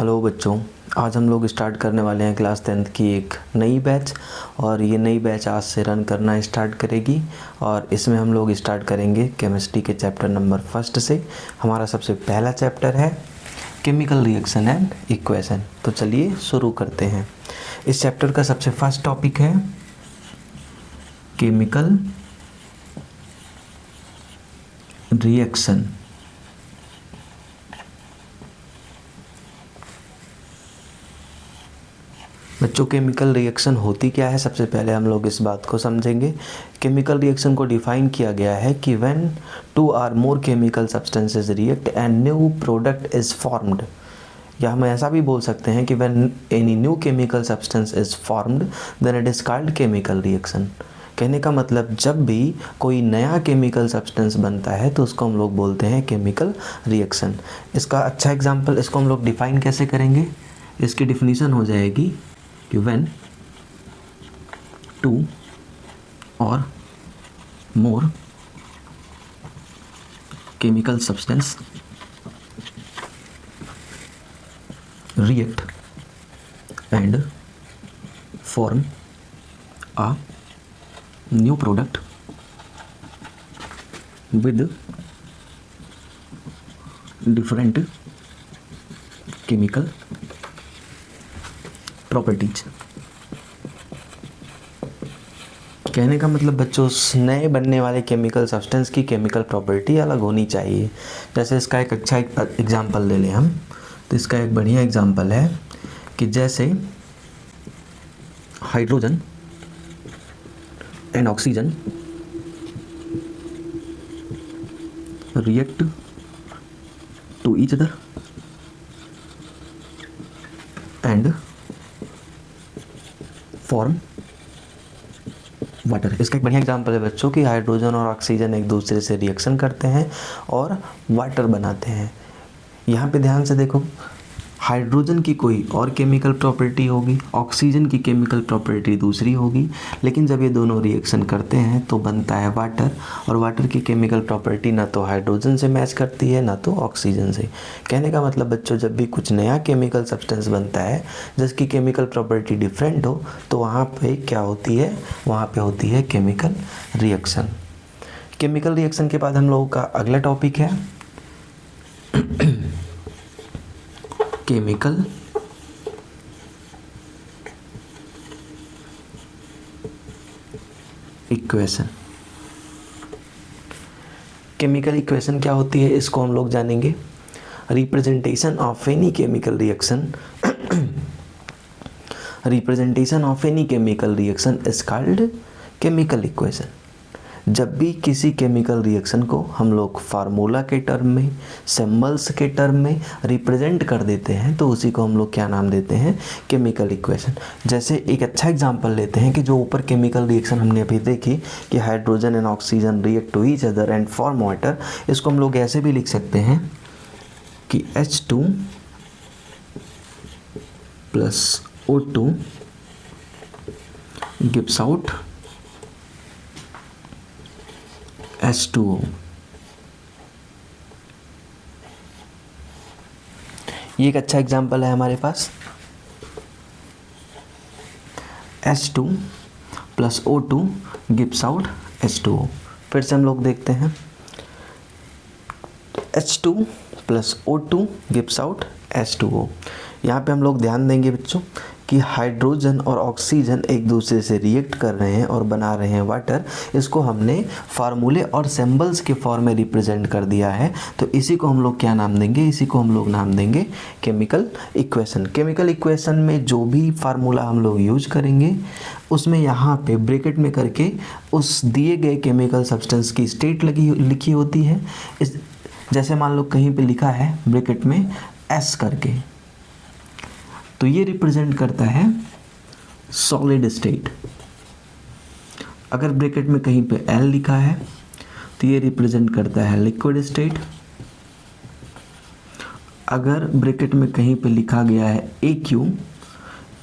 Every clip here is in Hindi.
हेलो बच्चों, आज हम लोग स्टार्ट करने वाले हैं क्लास 10th की एक नई बैच। और ये नई बैच आज से रन करना स्टार्ट करेगी और इसमें हम लोग स्टार्ट करेंगे केमिस्ट्री के चैप्टर नंबर 1 से। हमारा सबसे पहला चैप्टर है केमिकल रिएक्शन एंड इक्वेशन। तो चलिए शुरू करते हैं। इस चैप्टर का सबसे फर्स्ट टॉपिक है केमिकल रिएक्शन। बच्चों, केमिकल रिएक्शन होती क्या है, सबसे पहले हम लोग इस बात को समझेंगे। केमिकल रिएक्शन को डिफाइन किया गया है कि when two or more chemical substances react and new product is formed, या हम ऐसा भी बोल सकते हैं कि when any new chemical substance is formed then it is called chemical reaction. कहने का मतलब जब भी कोई नया केमिकल सब्सटेंस बनता है तो उसको हम लोग बोलते हैं केमिकल रिएक्शन। इसका अच्छा एग्जांपल, इसको हम लोग डिफाइन कैसे करेंगे, इसकी डिफिनीशन हो जाएगी कि when two or more chemical substance react and form a new product with different chemical properties. कहने का मतलब बच्चों, उस नए बनने वाले केमिकल सब्सटेंस की केमिकल प्रॉपर्टी अलग होनी चाहिए। जैसे इसका एक अच्छा एग्जांपल ले लें हम, तो इसका एक बढ़िया एग्जांपल है कि जैसे hydrogen and oxygen react to each other and form water. इसका एक बढ़िया एग्जांपल है बच्चों कि हाइड्रोजन और ऑक्सीजन एक दूसरे से रिएक्शन करते हैं और वाटर बनाते हैं। यहाँ पे ध्यान से देखो, हाइड्रोजन की कोई और केमिकल प्रॉपर्टी होगी, ऑक्सीजन की केमिकल प्रॉपर्टी दूसरी होगी, लेकिन जब ये दोनों रिएक्शन करते हैं तो बनता है वाटर। और वाटर की केमिकल प्रॉपर्टी ना तो हाइड्रोजन से मैच करती है ना तो ऑक्सीजन से। कहने का मतलब बच्चों, जब भी कुछ नया केमिकल सब्सटेंस बनता है जिसकी केमिकल प्रॉपर्टी डिफरेंट हो तो वहाँ पे क्या होती है, वहाँ पे होती है केमिकल रिएक्शन। केमिकल रिएक्शन के बाद हम लोगों का अगला टॉपिक है केमिकल इक्वेशन। केमिकल इक्वेशन क्या होती है, इसको हम लोग जानेंगे। Representation of any chemical reaction representation of any chemical reaction is called chemical equation. जब भी किसी केमिकल रिएक्शन को हम लोग फार्मूला के टर्म में, सिंबल्स के टर्म में रिप्रेजेंट कर देते हैं तो उसी को हम लोग क्या नाम देते हैं, केमिकल इक्वेशन। जैसे एक अच्छा एग्जांपल लेते हैं कि जो ऊपर केमिकल रिएक्शन हमने अभी देखी कि hydrogen and oxygen react to each other and form water, इसको हम लोग ऐसे भी लिख सकते हैं कि H2 plus O2 gives out H2O। ये एक अच्छा एग्जांपल है हमारे पास। H2 plus O2 gives out H2O। फिर से हम लोग देखते हैं, H2 plus O2 gives out H2O। यहाँ पे हम लोग ध्यान देंगे बच्चों कि हाइड्रोजन और ऑक्सीजन एक दूसरे से रिएक्ट कर रहे हैं और बना रहे हैं वाटर। इसको हमने फार्मूले और सिंबल्स के फॉर्म में रिप्रेजेंट कर दिया है, तो इसी को हम लोग क्या नाम देंगे, इसी को हम लोग नाम देंगे केमिकल इक्वेशन। केमिकल इक्वेशन में जो भी फार्मूला हम लोग यूज करेंगे उसमें यहाँ पे ब्रैकेट में करके उस दिए गए केमिकल सब्सटेंस की स्टेट लिखी होती है। इस जैसे मान लो कहीं पे लिखा है ब्रैकेट में S करके, तो ये रिप्रेजेंट करता है सॉलिड स्टेट। अगर ब्रैकेट में कहीं पे L लिखा है तो ये रिप्रेजेंट करता है लिक्विड स्टेट। अगर ब्रैकेट में कहीं पे लिखा गया है AQ,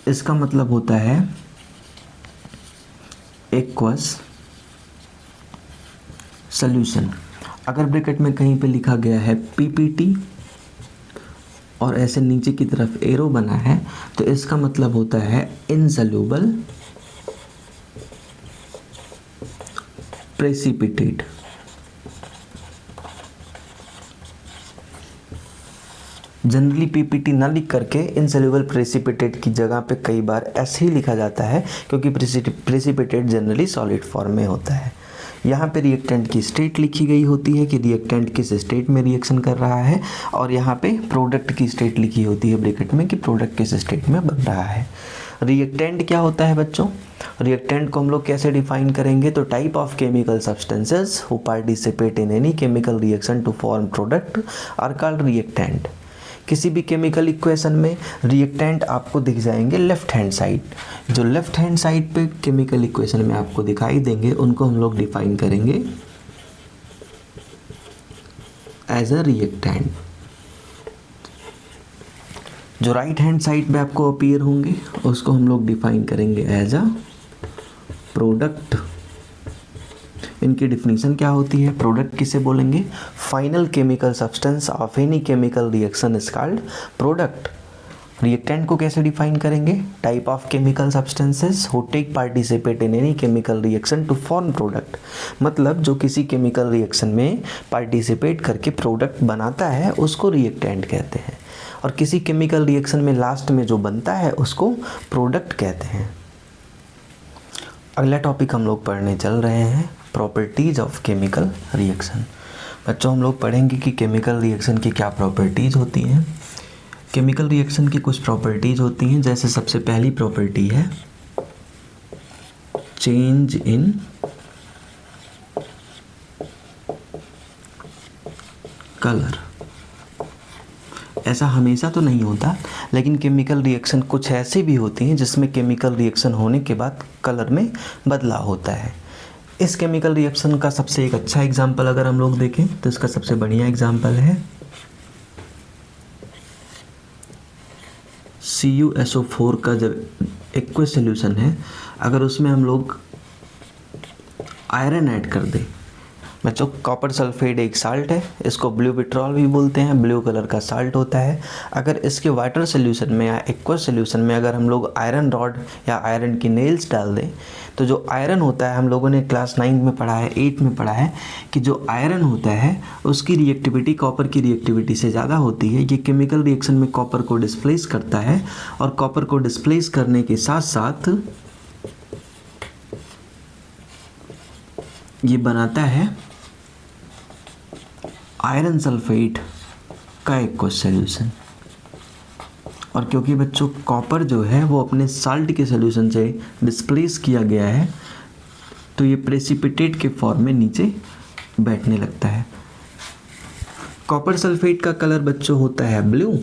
इसका मतलब होता है एक्वस सॉल्यूशन। अगर ब्रैकेट में कहीं पे लिखा गया है PPT, और ऐसे नीचे की तरफ एरो बना है, तो इसका मतलब होता है इनसॉल्युबल प्रेसिपिटेट। जनरली पीपीटी ना लिख करके इनसॉल्युबल प्रेसिपिटेट की जगह पे कई बार ऐसे ही लिखा जाता है, क्योंकि प्रेसिपिटेट जनरली सॉलिड फॉर्म में होता है। यहाँ पे रिएक्टेंट की स्टेट लिखी गई होती है कि रिएक्टेंट किस स्टेट में रिएक्शन कर रहा है, और यहाँ पे प्रोडक्ट की स्टेट लिखी होती है ब्रैकेट में कि प्रोडक्ट किस स्टेट में बन रहा है। रिएक्टेंट क्या होता है बच्चों? रिएक्टेंट को हम लोग कैसे डिफाइन करेंगे? तो type of chemical substances who participate in any chemical reaction to form product are called reactant. किसी भी केमिकल इक्वेशन में रिएक्टेंट आपको दिख जाएंगे लेफ्ट हैंड साइड। जो लेफ्ट हैंड साइड पे केमिकल इक्वेशन में आपको दिखाई देंगे उनको हम लोग डिफाइन करेंगे एज अ रिएक्टेंट। जो राइट हैंड साइड पे आपको अपीयर होंगे उसको हम लोग डिफाइन करेंगे एज अ प्रोडक्ट। इनकी डिफिनीशन क्या होती है? प्रोडक्ट किसे बोलेंगे? Final chemical substance of any chemical reaction is called product. Reactant को कैसे डिफाइन करेंगे? Type of chemical substances who take participate in any chemical reaction to form product. मतलब जो किसी केमिकल रिएक्शन में पार्टिसिपेट करके प्रोडक्ट बनाता है उसको रिएक्टेंट कहते हैं, और किसी केमिकल रिएक्शन में लास्ट में जो बनता है उसको प्रोडक्ट कहते हैं। अगला टॉपिक हम लोग पढ़ने चल रहे हैं प्रॉपर्टीज ऑफ केमिकल रिएक्शन। बच्चों हम लोग पढ़ेंगे कि केमिकल रिएक्शन की क्या प्रॉपर्टीज होती हैं। केमिकल रिएक्शन की कुछ प्रॉपर्टीज होती हैं, जैसे सबसे पहली प्रॉपर्टी है चेंज इन कलर। ऐसा हमेशा तो नहीं होता, लेकिन केमिकल रिएक्शन कुछ ऐसी भी होती हैं जिसमें केमिकल रिएक्शन होने के बाद कलर में बदलाव होता है। इस केमिकल रिएक्शन का सबसे एक अच्छा एग्जाम्पल अगर हम लोग देखें तो इसका सबसे बढ़िया एग्जाम्पल है CuSO4 का जब एक्वस सॉल्यूशन है, अगर उसमें हम लोग आयरन ऐड कर दें। बच्चों कॉपर सल्फेट एक साल्ट है, इसको ब्लू विट्रॉल भी बोलते हैं, ब्लू कलर का साल्ट होता है। अगर इसके वाटर सोल्यूशन में या एक्वस सोल्यूशन में अगर हम लोग आयरन रॉड या आयरन की नेल्स डाल दें, तो जो आयरन होता है, हम लोगों ने क्लास 9 में पढ़ा है, 8 में पढ़ा है कि जो आयरन होता है उसकी रिएक्टिविटी कॉपर की रिएक्टिविटी से ज़्यादा होती है। ये केमिकल रिएक्शन में कॉपर को डिस्प्लेस करता है, और कॉपर को डिस्प्लेस करने के साथ साथ ये बनाता है आयरन सल्फेट का एक्वस सॉल्यूशन। और क्योंकि बच्चों कॉपर जो है वो अपने साल्ट के सॉल्यूशन से डिस्प्लेस किया गया है, तो ये प्रेसिपिटेट के फॉर्म में नीचे बैठने लगता है। कॉपर सल्फेट का कलर बच्चों होता है ब्लू,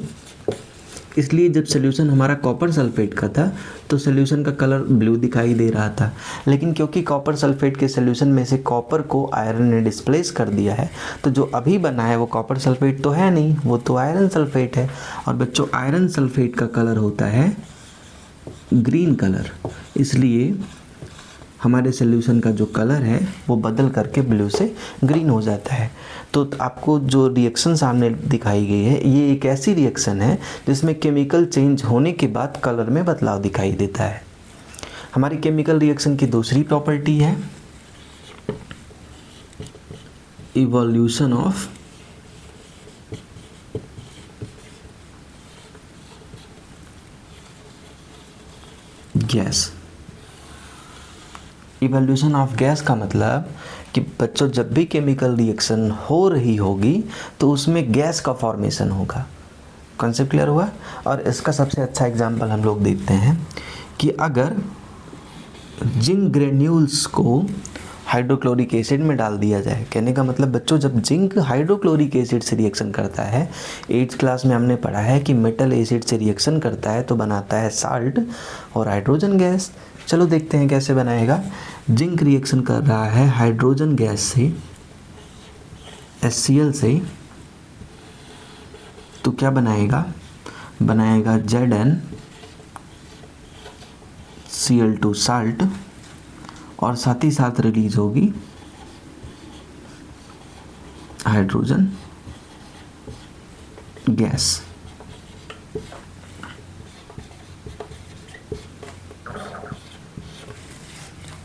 इसलिए जब सॉल्यूशन हमारा कॉपर सल्फेट का था तो सॉल्यूशन का कलर ब्लू दिखाई दे रहा था। लेकिन क्योंकि कॉपर सल्फेट के सॉल्यूशन में से कॉपर को आयरन ने डिस्प्लेस कर दिया है, तो जो अभी बना है वो कॉपर सल्फेट तो है नहीं, वो तो आयरन सल्फेट है। और बच्चों आयरन सल्फेट का कलर होता है ग्रीन कलर, इसलिए हमारे सॉल्यूशन का जो कलर है वो बदल करके ब्लू से ग्रीन हो जाता है। तो आपको जो रिएक्शन सामने दिखाई गई है, ये एक ऐसी रिएक्शन है जिसमें केमिकल चेंज होने के बाद कलर में बदलाव दिखाई देता है। हमारी केमिकल रिएक्शन की दूसरी प्रॉपर्टी है evolution of gas. Evolution of gas का मतलब कि बच्चों जब भी केमिकल रिएक्शन हो रही होगी तो उसमें गैस का फॉर्मेशन होगा। कॉन्सेप्ट क्लियर हुआ? और इसका सबसे अच्छा एग्जांपल हम लोग देखते हैं कि अगर जिंक ग्रेन्यूल्स को हाइड्रोक्लोरिक एसिड में डाल दिया जाए। कहने का मतलब बच्चों जब जिंक हाइड्रोक्लोरिक एसिड से रिएक्शन करता है, 8th क्लास में हमने पढ़ा है कि मेटल एसिड से रिएक्शन करता है तो बनाता है साल्ट और हाइड्रोजन गैस। चलो देखते हैं कैसे बनाएगा। जिंक रिएक्शन कर रहा है हाइड्रोजन गैस से, HCl से, तो क्या बनाएगा? बनाएगा ZnCl2 साल्ट, और साथ ही साथ रिलीज होगी हाइड्रोजन गैस।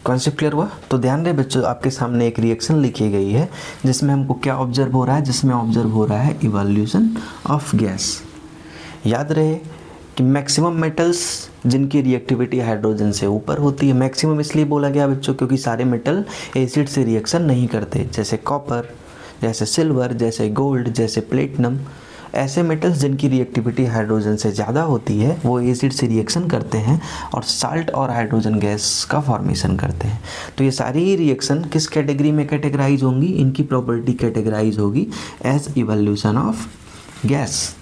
कॉन्सेप्ट क्लियर हुआ? तो ध्यान रहे बच्चों, आपके सामने एक रिएक्शन लिखी गई है जिसमें हमको क्या ऑब्जर्व हो रहा है, जिसमें ऑब्जर्व हो रहा है इवोल्यूशन ऑफ गैस। याद रहे कि मैक्सिमम मेटल्स जिनकी रिएक्टिविटी हाइड्रोजन से ऊपर होती है, मैक्सिमम इसलिए बोला गया बच्चों क्योंकि सारे मेटल एसिड से रिएक्शन नहीं करते, जैसे कॉपर, जैसे सिल्वर, जैसे गोल्ड, जैसे प्लेटिनम। ऐसे मेटल्स जिनकी रिएक्टिविटी हाइड्रोजन से ज़्यादा होती है वो एसिड से रिएक्शन करते हैं और साल्ट और हाइड्रोजन गैस का फॉर्मेशन करते हैं। तो ये सारी ही रिएक्शन किस कैटेगरी में कैटेगराइज होंगी? इनकी प्रॉपर्टी कैटेगराइज होगी as evolution of gas.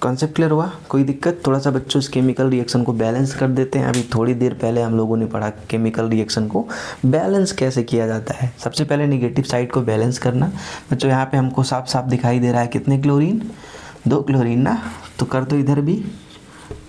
Concept clear हुआ? कोई दिक्कत? थोड़ा सा बच्चों इस केमिकल रिएक्शन को बैलेंस कर देते हैं। अभी थोड़ी देर पहले हम लोगों ने पढ़ा केमिकल रिएक्शन को बैलेंस कैसे किया जाता है। सबसे पहले नेगेटिव साइड को बैलेंस करना। बच्चों यहाँ पे हमको साफ साफ दिखाई दे रहा है कितने क्लोरीन? 2 क्लोरीन ना, तो कर दो इधर भी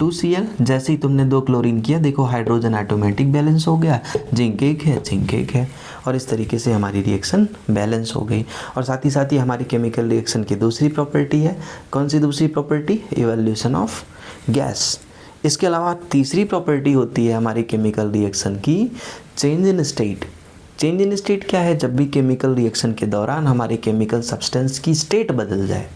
2Cl। जैसे ही तुमने 2 क्लोरीन किया, देखो हाइड्रोजन ऑटोमेटिक बैलेंस हो गया, जिंक एक है, जिंक एक है, और इस तरीके से हमारी रिएक्शन बैलेंस हो गई। और साथ ही हमारी केमिकल रिएक्शन की दूसरी प्रॉपर्टी है, कौन सी दूसरी प्रॉपर्टी? Evolution of gas. इसके अलावा तीसरी प्रॉपर्टी होती है हमारी केमिकल रिएक्शन की change in state. Change in state क्या है? जब भी केमिकल रिएक्शन के दौरान हमारे केमिकल सब्सटेंस की स्टेट बदल जाए।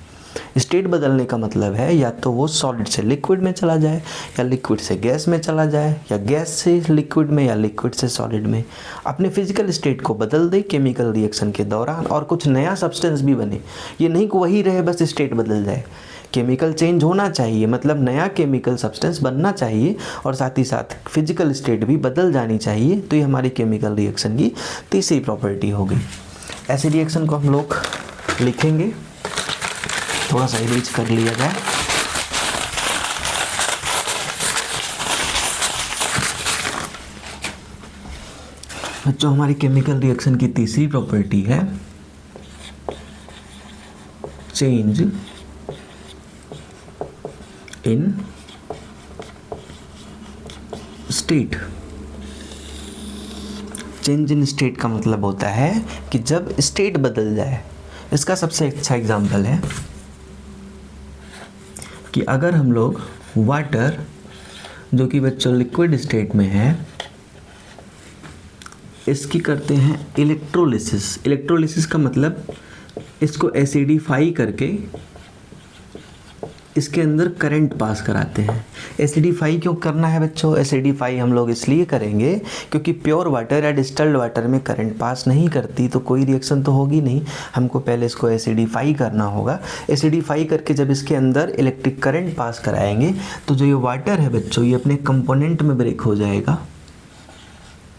स्टेट बदलने का मतलब है या तो वो सॉलिड से लिक्विड में चला जाए, या लिक्विड से गैस में चला जाए, या गैस से लिक्विड में, या लिक्विड से सॉलिड में। अपने फिजिकल स्टेट को बदल दे केमिकल रिएक्शन के दौरान और कुछ नया सब्सटेंस भी बने। ये नहीं कि वही रहे बस स्टेट बदल जाए। केमिकल चेंज होना चाहिए, मतलब नया केमिकल सब्सटेंस बनना चाहिए और साथ ही साथ फिजिकल स्टेट भी बदल जानी चाहिए। तो ये हमारी केमिकल रिएक्शन की तीसरी प्रॉपर्टी होगी। ऐसे रिएक्शन को हम लोग लिखेंगे, थोड़ा सा इरेज कर लिया जाए। बच्चों हमारी केमिकल रिएक्शन की तीसरी प्रॉपर्टी है change in state. Change in state का मतलब होता है कि जब स्टेट बदल जाए। इसका सबसे अच्छा एग्जांपल है कि अगर हम लोग वाटर जो कि बच्चों लिक्विड स्टेट में है, इसकी करते हैं इलेक्ट्रोलिसिस। इलेक्ट्रोलिसिस का मतलब इसको एसिडिफाई करके इसके अंदर करंट पास कराते हैं। एसिडिफाई क्यों करना है बच्चों? एसिडिफाई हम लोग इसलिए करेंगे क्योंकि प्योर वाटर या डिस्टिल्ड वाटर में करंट पास नहीं करती तो कोई रिएक्शन तो होगी नहीं। हमको पहले इसको एसिडिफाई करना होगा। एसिडिफाई करके जब इसके अंदर इलेक्ट्रिक करंट पास कराएंगे तो जो ये वाटर है बच्चों, ये अपने कंपोनेंट में ब्रेक हो जाएगा।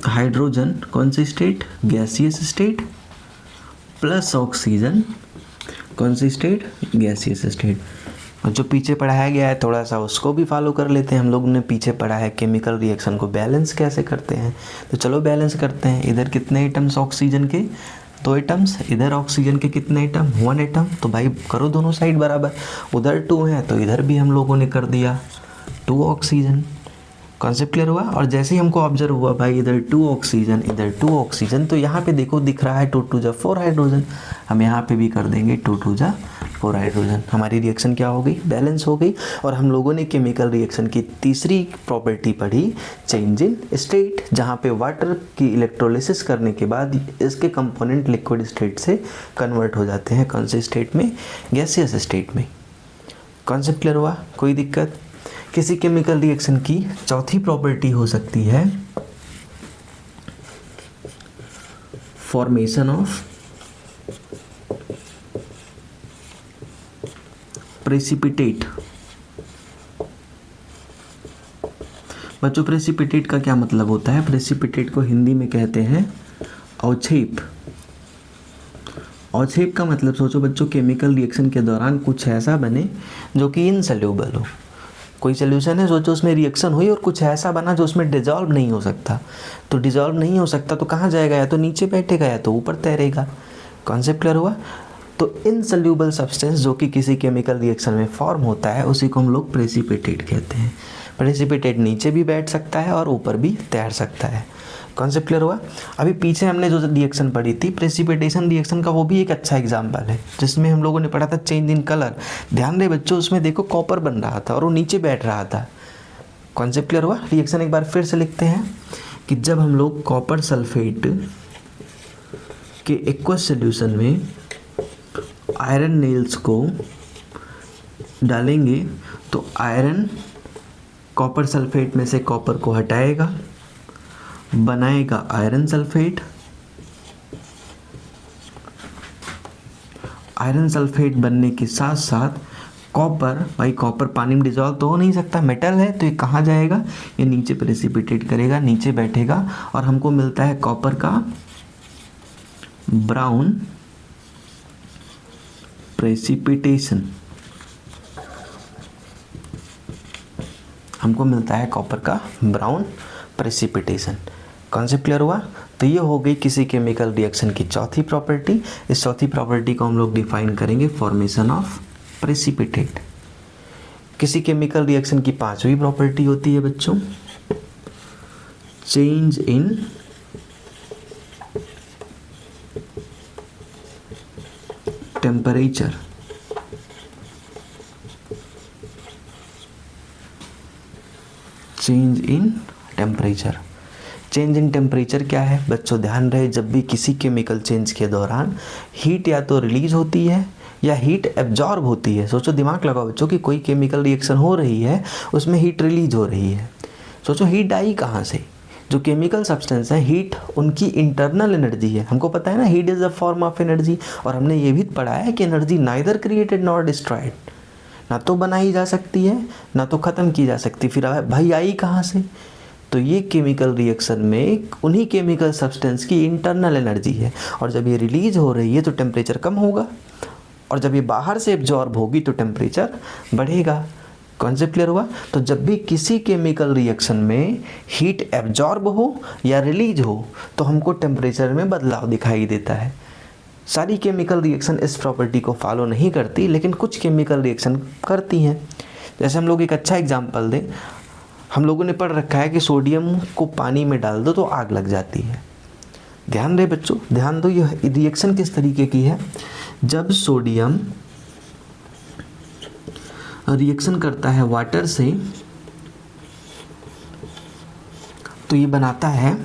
हाइड्रोजन कौन सी state? Gaseous state, plus oxygen कौन सी स्टेट? Gaseous state. और जो पीछे पढ़ाया गया है थोड़ा सा उसको भी फॉलो कर लेते हैं। हम लोग ने पीछे पढ़ा है केमिकल रिएक्शन को बैलेंस कैसे करते हैं, तो चलो बैलेंस करते हैं। इधर कितने एटम्स ऑक्सीजन के? 2 एटम्स। इधर ऑक्सीजन के कितने एटम? 1 एटम। तो भाई करो दोनों साइड बराबर। उधर 2 हैं तो इधर भी हम लोगों ने कर दिया 2 ऑक्सीजन। कॉन्सेप्ट क्लियर हुआ? और जैसे ही हमको ऑब्जर्व हुआ भाई इधर 2 ऑक्सीजन, इधर 2 ऑक्सीजन, तो यहाँ पे देखो दिख रहा है 2 2 जा 4 हाइड्रोजन। हम यहाँ पे भी कर देंगे 2 2 जा 4 हाइड्रोजन। हमारी रिएक्शन क्या हो गई? बैलेंस हो गई। और हम लोगों ने केमिकल रिएक्शन की तीसरी प्रॉपर्टी पढ़ी चेंज इन स्टेट, जहाँ पे वाटर की इलेक्ट्रोलिसिस करने के बाद इसके कंपोनेंट लिक्विड स्टेट से कन्वर्ट हो जाते हैं। कौन से स्टेट में? गैसियस स्टेट में। कॉन्सेप्ट क्लियर हुआ? कोई दिक्कत? किसी केमिकल रिएक्शन की चौथी प्रॉपर्टी हो सकती है फॉर्मेशन ऑफ प्रेसिपिटेट। बच्चों प्रेसिपिटेट का क्या मतलब होता है? प्रेसिपिटेट को हिंदी में कहते हैं अवक्षेप। अवक्षेप का मतलब सोचो बच्चों, केमिकल रिएक्शन के दौरान कुछ ऐसा बने जो कि इनसोल्यूबल हो। कोई सोल्यूशन है, सोचो उसमें रिएक्शन हुई और कुछ ऐसा बना जो उसमें डिजॉल्व नहीं हो सकता। तो डिजॉल्व नहीं हो सकता तो कहाँ जाएगा? या तो नीचे बैठेगा या तो ऊपर तैरेगा। कॉन्सेप्ट क्लियर हुआ? तो इनसोल्यूबल सब्सटेंस जो कि किसी केमिकल रिएक्शन में फॉर्म होता है उसी को हम लोग प्रेसिपिटेट कहते हैं। प्रेसिपिटेट नीचे भी बैठ सकता है और ऊपर भी तैर सकता है। कॉन्सेप्ट क्लियर हुआ? अभी पीछे हमने जो रिएक्शन पढ़ी थी प्रेसिपिटेशन रिएक्शन का, वो भी एक अच्छा एग्जाम्पल है जिसमें हम लोगों ने पढ़ा था चेंज इन कलर। ध्यान रहे बच्चों, उसमें देखो कॉपर बन रहा था और वो नीचे बैठ रहा था। कॉन्सेप्ट क्लियर हुआ? रिएक्शन एक बार फिर से लिखते हैं कि जब हम लोग कॉपर सल्फेट के एक्वस सॉल्यूशन में आयरन नेल्स को डालेंगे तो आयरन कॉपर सल्फेट में से कॉपर को हटाएगा, बनाएगा आयरन सल्फेट। आयरन सल्फेट बनने के साथ साथ कॉपर, भाई कॉपर पानी में डिजॉल्व तो हो नहीं सकता, मेटल है, तो ये कहाँ जाएगा, ये नीचे प्रेसिपिटेट करेगा, नीचे बैठेगा और हमको मिलता है कॉपर का ब्राउन प्रेसिपिटेशन। हमको मिलता है कॉपर का ब्राउन प्रेसिपिटेशन। कॉन्सेप्ट क्लियर हुआ? तो ये हो गई किसी केमिकल रिएक्शन की चौथी प्रॉपर्टी। इस चौथी प्रॉपर्टी को हम लोग डिफाइन करेंगे फॉर्मेशन ऑफ प्रेसिपिटेट। किसी केमिकल रिएक्शन की पांचवी प्रॉपर्टी होती है बच्चों, change in temperature. Change in temperature. Change in temperature क्या है बच्चों? ध्यान रहे, जब भी किसी केमिकल चेंज के दौरान हीट या तो रिलीज होती है या हीट एब्जॉर्ब होती है। सोचो, दिमाग लगाओ बच्चों कि कोई केमिकल रिएक्शन हो रही है, उसमें हीट रिलीज हो रही है। सोचो हीट आई कहाँ से? जो केमिकल सब्सटेंस है, हीट उनकी इंटरनल एनर्जी है। हमको पता है ना, heat is a form of energy. और हमने ये भी पढ़ा है कि energy neither created nor destroyed, ना तो बनाई जा सकती है ना तो ख़त्म की जा सकती। फिर भाई आई कहाँ से? तो ये केमिकल रिएक्शन में उन्हीं केमिकल सब्सटेंस की इंटरनल एनर्जी है। और जब ये रिलीज हो रही है तो टेम्परेचर कम होगा, और जब ये बाहर से एब्जॉर्ब होगी तो टेम्परेचर बढ़ेगा। कॉन्सेप्ट क्लियर हुआ? तो जब भी किसी केमिकल रिएक्शन में हीट एब्जॉर्ब हो या रिलीज हो तो हमको टेम्परेचर में बदलाव दिखाई देता है। सारी केमिकल रिएक्शन इस प्रॉपर्टी को फॉलो नहीं करती, लेकिन कुछ केमिकल रिएक्शन करती हैं। जैसे हम लोग एक अच्छा एग्जांपल दें, हम लोगों ने पढ़ रखा है कि सोडियम को पानी में डाल दो तो आग लग जाती है। ध्यान रहे बच्चों, ध्यान दो, यह रिएक्शन किस तरीके की है। जब सोडियम रिएक्शन करता है वाटर से तो ये बनाता है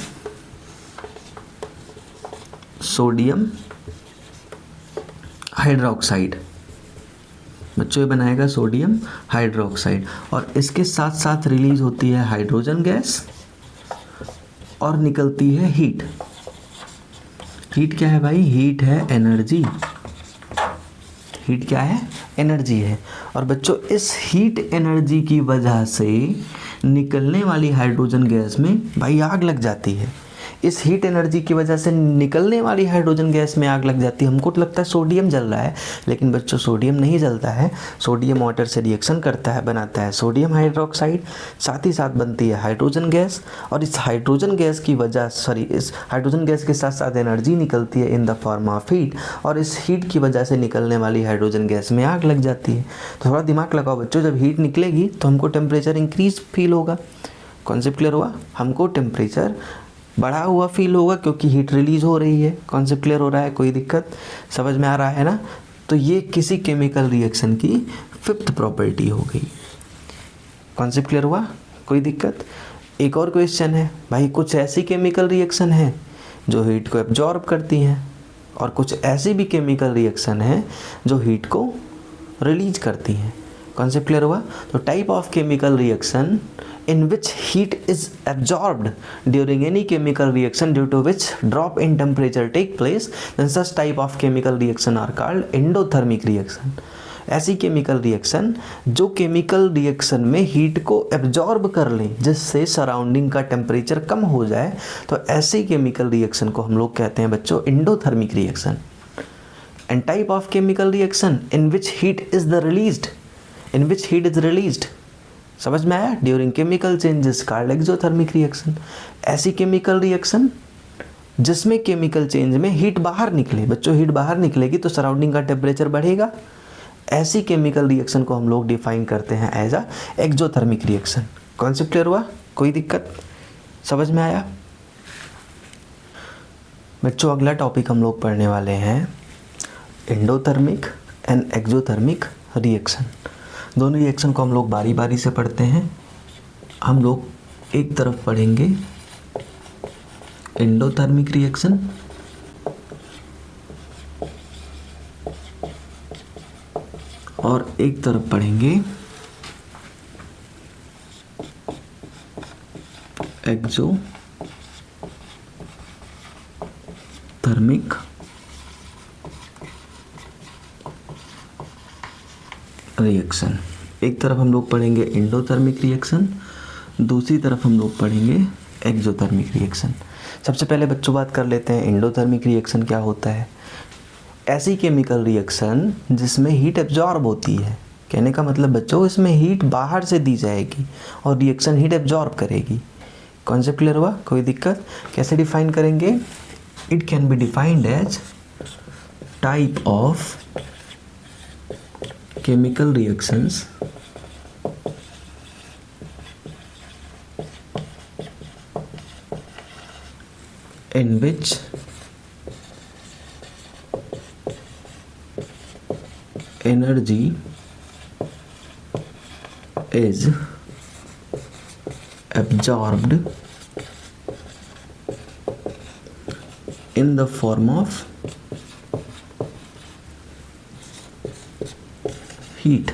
सोडियम हाइड्रोक्साइड। बच्चों ये बनाएगा सोडियम हाइड्रोक्साइड, और इसके साथ साथ रिलीज होती है हाइड्रोजन गैस और निकलती है हीट। हीट क्या है भाई? हीट है एनर्जी। हीट क्या है? एनर्जी है। और बच्चों इस हीट एनर्जी की वजह से निकलने वाली हाइड्रोजन गैस में भाई आग लग जाती है। इस हीट एनर्जी की वजह से निकलने वाली हाइड्रोजन गैस में आग लग जाती है। हमको तो लगता है सोडियम जल रहा है, लेकिन बच्चों सोडियम नहीं जलता है। सोडियम वाटर से रिएक्शन करता है, बनाता है सोडियम हाइड्रोक्साइड, साथ ही साथ बनती है हाइड्रोजन गैस। और इस हाइड्रोजन गैस की वजह इस हाइड्रोजन गैस के साथ साथ एनर्जी निकलती है इन द फॉर्म ऑफ हीट, और इस हीट की वजह से निकलने वाली हाइड्रोजन गैस में आग लग जाती है। तो थोड़ा दिमाग लगाओ बच्चों, जब हीट निकलेगी तो हमको टेम्परेचर इंक्रीज फील होगा। कॉन्सेप्ट क्लियर हुआ? हमको टेम्परेचर बढ़ा हुआ फील होगा क्योंकि हीट रिलीज हो रही है। कॉन्सेप्ट क्लियर हो रहा है? कोई दिक्कत समझ में आ रहा है ना? तो ये किसी केमिकल रिएक्शन की फिफ्थ प्रॉपर्टी हो गई। कॉन्सेप्ट क्लियर हुआ? कोई दिक्कत? एक और क्वेश्चन है भाई, कुछ ऐसी केमिकल रिएक्शन है जो हीट को एब्जॉर्ब करती हैं, और कुछ ऐसी भी केमिकल रिएक्शन है जो हीट को रिलीज करती हैं। कॉन्सेप्ट क्लियर हुआ? तो type of chemical reaction in which heat is absorbed during any chemical reaction due to which drop in temperature take place, then such type of chemical reaction are called endothermic reaction. ऐसी केमिकल रिएक्शन जो केमिकल रिएक्शन में हीट को एब्जॉर्ब कर लें जिससे सराउंडिंग का टेम्परेचर कम हो जाए, तो ऐसी केमिकल रिएक्शन को हम लोग कहते हैं बच्चों endothermic reaction. And type of chemical reaction in which heat is released, समझ में आया? During chemical changes called exothermic reaction. ऐसी केमिकल रिएक्शन जिसमें केमिकल चेंज में हीट बाहर निकले, बच्चों हीट बाहर निकलेगी तो सराउंडिंग का टेम्परेचर बढ़ेगा। ऐसी केमिकल रिएक्शन को हम लोग डिफाइन करते हैं as a exothermic reaction. Concept clear हुआ? कोई दिक्कत समझ में आया? बच्चों अगला टॉपिक हम लोग पढ़ने वाले हैं एंडोथर्मिक एंड एक्सोथर्मिक रिएक्शन। दोनों रिएक्शन को हम लोग बारी बारी से पढ़ते हैं। हम लोग एक तरफ पढ़ेंगे एंडोथर्मिक रिएक्शन, और एक तरफ पढ़ेंगे एक्सोथर्मिक रिएक्शन। एक तरफ हम लोग पढ़ेंगे एंडोथर्मिक रिएक्शन, दूसरी तरफ हम लोग पढ़ेंगे एक्सोथर्मिक रिएक्शन। सबसे पहले बच्चों बात कर लेते हैं एंडोथर्मिक रिएक्शन क्या होता है। ऐसी केमिकल रिएक्शन जिसमें हीट एब्जॉर्ब होती है, कहने का मतलब बच्चों इसमें हीट बाहर से दी जाएगी और रिएक्शन हीट एब्जॉर्ब करेगी। कॉन्सेप्ट क्लियर हुआ? कोई दिक्कत? कैसे डिफाइन करेंगे? It can be defined as type of chemical reactions in which energy is absorbed in the form of heat.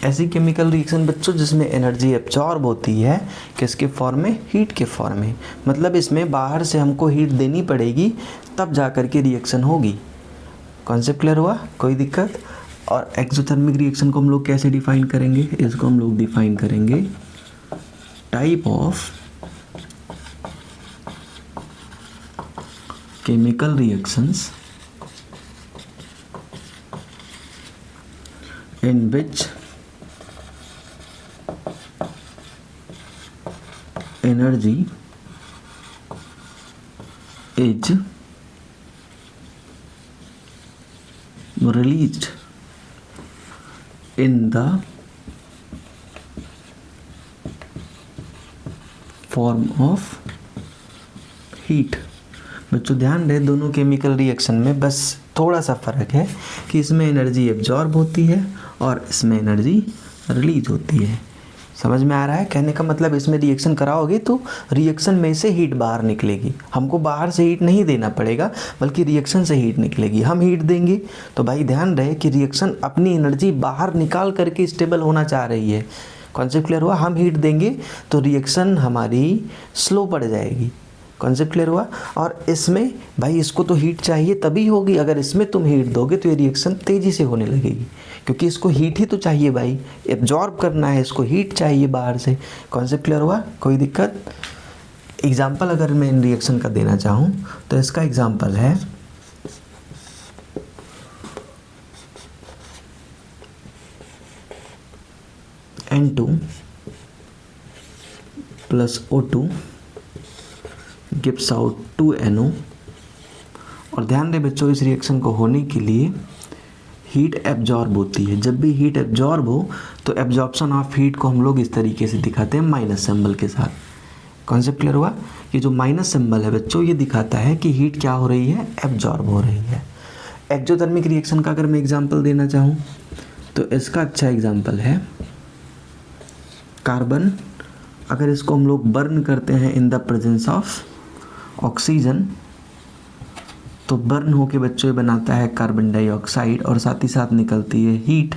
ऐसी केमिकल रिएक्शन बच्चों जिसमें एनर्जी एब्जॉर्ब होती है किसके फॉर्म में? हीट के फॉर्म में। मतलब इसमें बाहर से हमको हीट देनी पड़ेगी तब जा कर के रिएक्शन होगी। कॉन्सेप्ट क्लियर हुआ? कोई दिक्कत? और एक्सोथर्मिक रिएक्शन को हम लोग कैसे डिफाइन करेंगे? इसको हम लोग डिफाइन करेंगे type of chemical reactions in which energy is released in the form of heat। बच्चों ध्यान दें, दोनों केमिकल रिएक्शन में बस थोड़ा सा फ़र्क है कि इसमें एनर्जी एब्जॉर्ब होती है और इसमें एनर्जी रिलीज होती है। समझ में आ रहा है? कहने का मतलब इसमें रिएक्शन कराओगे तो रिएक्शन में से हीट बाहर निकलेगी। हमको बाहर से हीट नहीं देना पड़ेगा बल्कि रिएक्शन से हीट निकलेगी। हम हीट देंगे तो भाई ध्यान रहे कि रिएक्शन अपनी एनर्जी बाहर निकाल करके स्टेबल होना चाह रही है। कॉन्सेप्ट क्लियर हुआ? हम हीट देंगे तो रिएक्शन हमारी स्लो पड़ जाएगी। कॉन्सेप्ट क्लियर हुआ? और इसमें भाई इसको तो हीट चाहिए तभी होगी, अगर इसमें तुम हीट दोगे तो ये रिएक्शन तेज़ी से होने लगेगी, क्योंकि इसको हीट ही तो चाहिए भाई, एब्जॉर्ब करना है, इसको हीट चाहिए बाहर से। कॉन्सेप्ट क्लियर हुआ? कोई दिक्कत? एग्जाम्पल अगर मैं इन रिएक्शन का देना चाहूँ तो इसका एग्जाम्पल है N2 + O2 gives out 2NO। और ध्यान दें बच्चों, इस रिएक्शन को होने के लिए हीट एब्जॉर्ब होती है। जब भी हीट एब्जॉर्ब हो तो एब्जॉर्प्शन ऑफ हीट को हम लोग इस तरीके से दिखाते हैं माइनस सिंबल के साथ। कॉन्सेप्ट क्लियर हुआ? ये जो माइनस सिंबल है बच्चों ये दिखाता है कि हीट क्या हो रही है? एब्जॉर्ब हो रही है। एक्सोथर्मिक रिएक्शन का अगर मैं एग्जाम्पल देना चाहूँ तो इसका अच्छा एग्जाम्पल है कार्बन। अगर इसको हम लोग बर्न करते हैं इन द प्रेजेंस ऑफ ऑक्सीजन तो बर्न होके बच्चों ये बनाता है कार्बन डाइऑक्साइड और साथ ही साथ निकलती है हीट।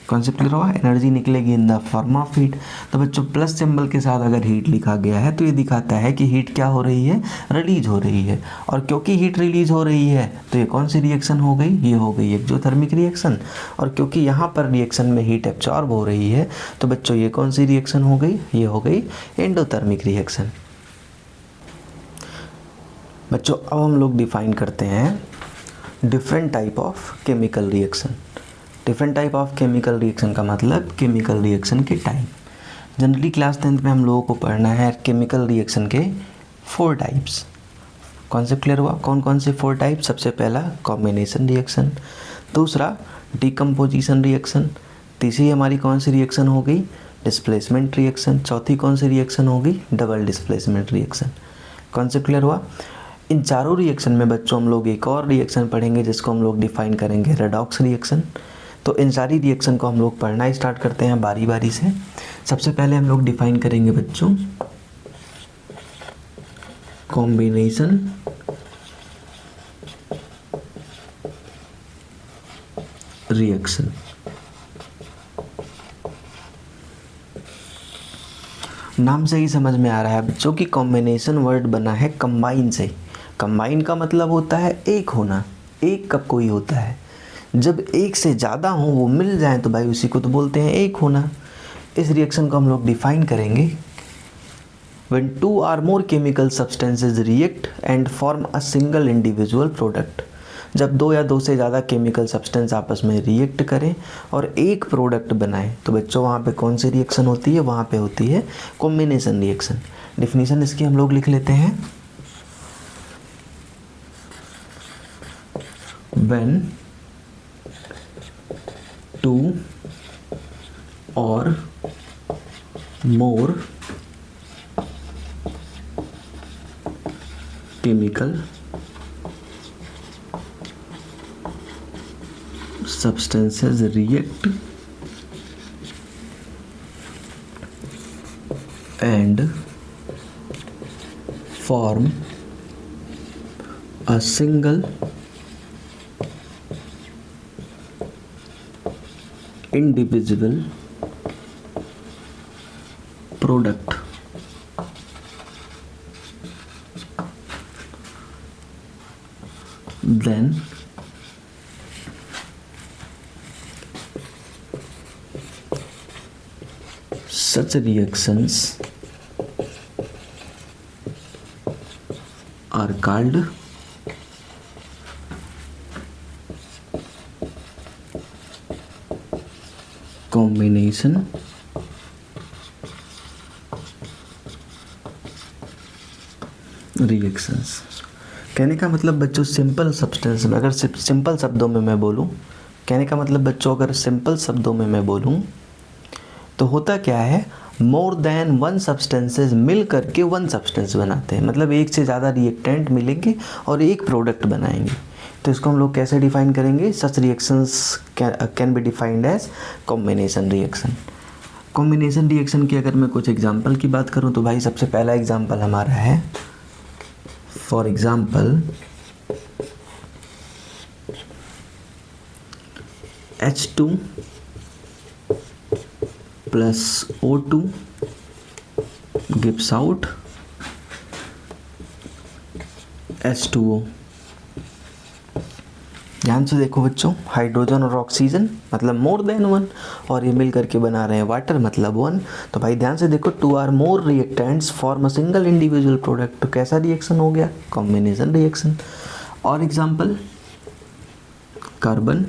कॉन्सेप्ट क्लियर हुआ? एनर्जी निकलेगी इन द फॉर्म ऑफ हीट। तो बच्चों प्लस सिंबल के साथ अगर हीट लिखा गया है तो ये दिखाता है कि हीट क्या हो रही है? रिलीज हो रही है। और क्योंकि हीट रिलीज हो रही है तो ये कौन सी रिएक्शन हो गई? ये हो गई एक्सोथर्मिक रिएक्शन। और क्योंकि यहाँ पर रिएक्शन में हीट एब्जॉर्ब हो रही है तो बच्चों ये कौन सी रिएक्शन हो गई? ये हो गई एंडोथर्मिक रिएक्शन। बच्चों अब हम लोग डिफाइन करते हैं different type of chemical reaction. Different type of chemical reaction का मतलब केमिकल रिएक्शन के टाइप। जनरली क्लास 10th में हम लोगों को पढ़ना है केमिकल रिएक्शन के 4 टाइप्स। कॉन्सेप्ट क्लियर हुआ? कौन कौन से 4 टाइप? सबसे पहला कॉम्बिनेशन रिएक्शन, दूसरा डिकम्पोजिशन रिएक्शन, तीसरी हमारी कौन सी रिएक्शन हो गई? डिस्प्लेसमेंट रिएक्शन, चौथी कौन सी रिएक्शन होगी? Double displacement reaction. Concept clear हुआ? इन चारों रिएक्शन में बच्चों हम लोग एक और रिएक्शन पढ़ेंगे जिसको हम लोग डिफाइन करेंगे रेडॉक्स रिएक्शन। तो इन सारी रिएक्शन को हम लोग पढ़ना स्टार्ट करते हैं बारी बारी से। सबसे पहले हम लोग डिफाइन करेंगे बच्चों कॉम्बिनेशन रिएक्शन। नाम से ही समझ में आ रहा है बच्चों कि कॉम्बिनेशन वर्ड बना है कंबाइन से। कंबाइन का मतलब होता है एक होना, एक कब कोई होता है, जब एक से ज़्यादा हो वो मिल जाए तो भाई उसी को तो बोलते हैं एक होना। इस रिएक्शन को हम लोग डिफाइन करेंगे, when two or more chemical substances react and form a single individual product। जब दो या दो से ज़्यादा केमिकल सब्सटेंस आपस में रिएक्ट करें और एक प्रोडक्ट बनाएं तो बच्चों वहाँ पे कौन सी रिएक्शन होती है, वहाँ पे होती है कॉम्बिनेशन रिएक्शन। डिफिनीशन इसकी हम लोग लिख लेते हैं, when two or more chemical substances react and form a single indivisible product, then such reactions are called combination reactions. कहने का मतलब बच्चों सिंपल सब्सटेंस में, अगर सिंपल शब्दों में मैं बोलूँ, कहने का मतलब बच्चों अगर सिंपल शब्दों में मैं बोलूँ तो होता क्या है, मोर देन वन सब्सटेंसेस मिल करके वन सब्सटेंस बनाते हैं। मतलब एक से ज़्यादा रिएक्टेंट मिलेंगे और एक प्रोडक्ट बनाएंगे। तो इसको हम लोग कैसे डिफाइन करेंगे, such reactions can be defined as combination reaction. Combination reaction की अगर मैं कुछ एग्जांपल की बात करूं तो भाई सबसे पहला एग्जांपल हमारा है, for example H2 plus O2 gives out H2O। ध्यान से देखो बच्चों, हाइड्रोजन और ऑक्सीजन मतलब मोर देन वन, और ये मिल करके बना रहे हैं वाटर मतलब वन। तो भाई ध्यान से देखो, two or more reactants form a single individual product. तो कैसा रिएक्शन हो गया, कॉम्बिनेशन रिएक्शन। और example, carbon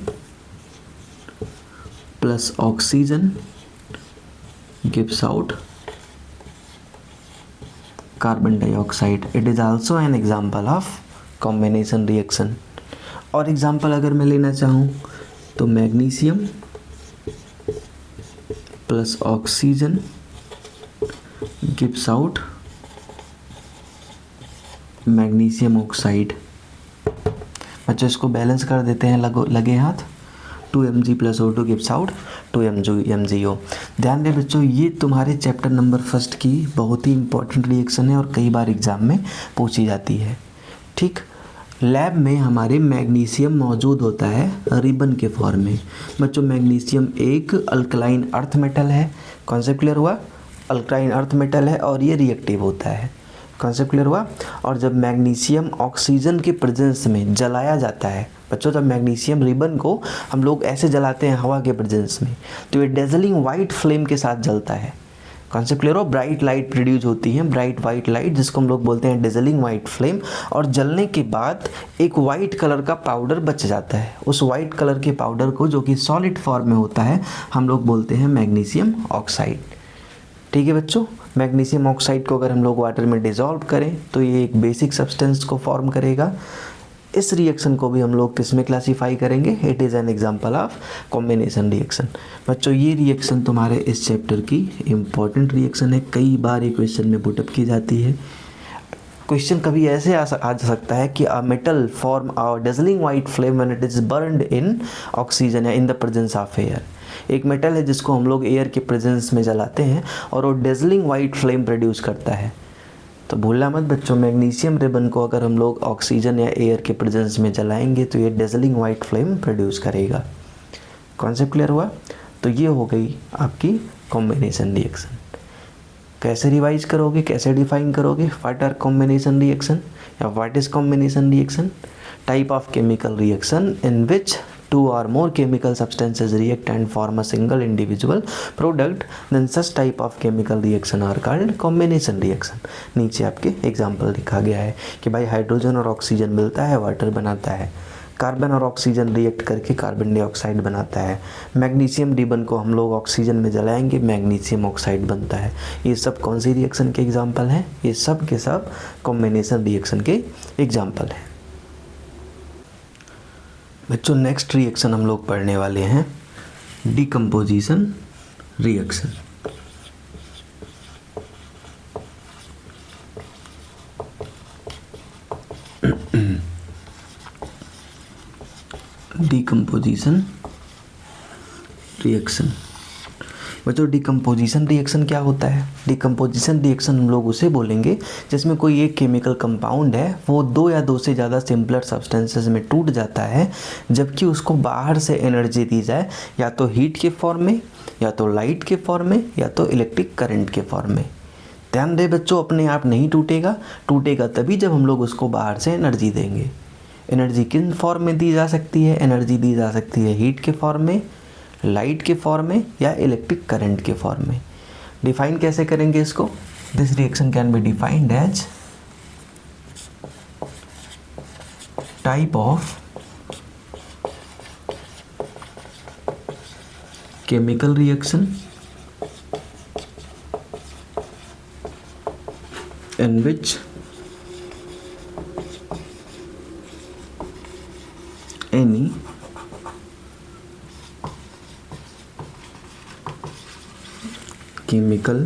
plus oxygen gives out carbon dioxide। It is also an example of combination reaction। और एग्जाम्पल अगर मैं लेना चाहूँ तो magnesium plus oxygen gives out magnesium oxide. बच्चों इसको बैलेंस कर देते हैं लगे हाथ, 2Mg plus O2 gives out 2MgO। ध्यान दें बच्चों, ये तुम्हारे चैप्टर नंबर 1 की बहुत ही इंपॉर्टेंट रिएक्शन है और कई बार एग्जाम में पूछी जाती है। ठीक, लैब में हमारे मैग्नीशियम मौजूद होता है रिबन के फॉर्म में। बच्चों मैग्नीशियम एक अल्कलाइन अर्थ मेटल है, कॉन्सेप्ट क्लियर हुआ, अल्कलाइन अर्थ मेटल है और ये रिएक्टिव होता है, कॉन्सेप्ट क्लियर हुआ। और जब मैग्नीशियम ऑक्सीजन के प्रेजेंस में जलाया जाता है बच्चों, जब मैग्नीशियम रिबन को हम लोग ऐसे जलाते हैं हवा के प्रेजेंस में तो ये डेजलिंग वाइट फ्लेम के साथ जलता है, कॉन्सेप्ट क्लियर हो। ब्राइट लाइट प्रोड्यूस होती है, ब्राइट वाइट लाइट, जिसको हम लोग बोलते हैं डेजलिंग वाइट फ्लेम। और जलने के बाद एक वाइट कलर का पाउडर बच जाता है, उस वाइट कलर के पाउडर को जो कि सॉलिड फॉर्म में होता है हम लोग बोलते हैं मैग्नीशियम ऑक्साइड। ठीक है बच्चों, मैग्नीशियम ऑक्साइड को अगर हम लोग वाटर में डिज़ोल्व करें तो ये एक बेसिक सब्सटेंस को फॉर्म करेगा। इस रिएक्शन को भी हम लोग किस में क्लासीफाई करेंगे, it is an example of combination reaction. बच्चों ये रिएक्शन तुम्हारे इस चैप्टर की इम्पॉर्टेंट रिएक्शन है, कई बार ये क्वेश्चन में पुटअप की जाती है। क्वेश्चन कभी ऐसे आ सकता है कि a metal form a dazzling white flame when it is burned in oxygen या in the presence of air. एक मेटल है जिसको हम लोग एयर के प्रेजेंस में जलाते हैं और वो डेजलिंग वाइट फ्लेम प्रोड्यूस करता है। तो भूलना मत बच्चों, मैग्नीशियम रिबन को अगर हम लोग ऑक्सीजन या एयर के प्रेजेंस में जलाएंगे तो ये डेजलिंग वाइट फ्लेम प्रोड्यूस करेगा। कॉन्सेप्ट क्लियर हुआ? तो ये हो गई आपकी कॉम्बिनेशन रिएक्शन। कैसे रिवाइज करोगे, कैसे डिफाइन करोगे? व्हाट आर कॉम्बिनेशन रिएक्शन या what is combination reaction? Type of chemical reaction in which two or more chemical substances react and form a single individual product, then such type of chemical reaction are called combination reaction। नीचे आपके एग्जाम्पल लिखा गया है कि भाई हाइड्रोजन और ऑक्सीजन मिलता है, वाटर बनाता है। कार्बन और ऑक्सीजन रिएक्ट करके कार्बन डाइऑक्साइड बनाता है। मैग्नीशियम रिबन को हम लोग ऑक्सीजन में जलाएंगे, मैग्नीशियम ऑक्साइड बनता है। ये सब कौन सी रिएक्शन के एग्जाम्पल हैं? ये सब के सब कॉम्बिनेशन रिएक्शन के एग्जाम्पल हैं। बच्चों नेक्स्ट रिएक्शन हम लोग पढ़ने वाले हैं डिकम्पोजिशन रिएक्शन। Decomposition reaction. बच्चों डिकम्पोजिशन रिएक्शन क्या होता है? डिकम्पोजिशन रिएक्शन हम लोग उसे बोलेंगे जिसमें कोई एक केमिकल कंपाउंड है वो दो या दो से ज़्यादा सिंपलर सब्सटेंसेस में टूट जाता है, जबकि उसको बाहर से एनर्जी दी जाए, या तो हीट के फॉर्म में, या तो लाइट के फॉर्म में, या तो इलेक्ट्रिक करंट के फॉर्म में। ध्यान दे बच्चों, अपने आप नहीं टूटेगा, टूटेगा तभी जब हम लोग उसको बाहर से एनर्जी देंगे। एनर्जी किन फॉर्म में दी जा सकती है? एनर्जी दी जा सकती है हीट के फॉर्म में, लाइट के फॉर्म में, या इलेक्ट्रिक करंट के फॉर्म में। डिफाइन कैसे करेंगे इसको? This reaction can be defined as type of chemical reaction in which any chemical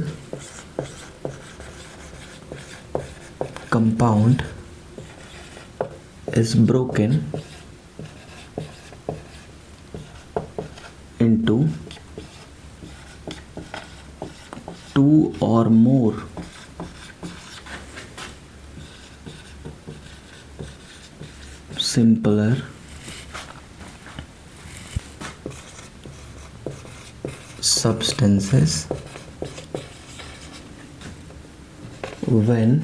compound is broken into two or more simpler substances when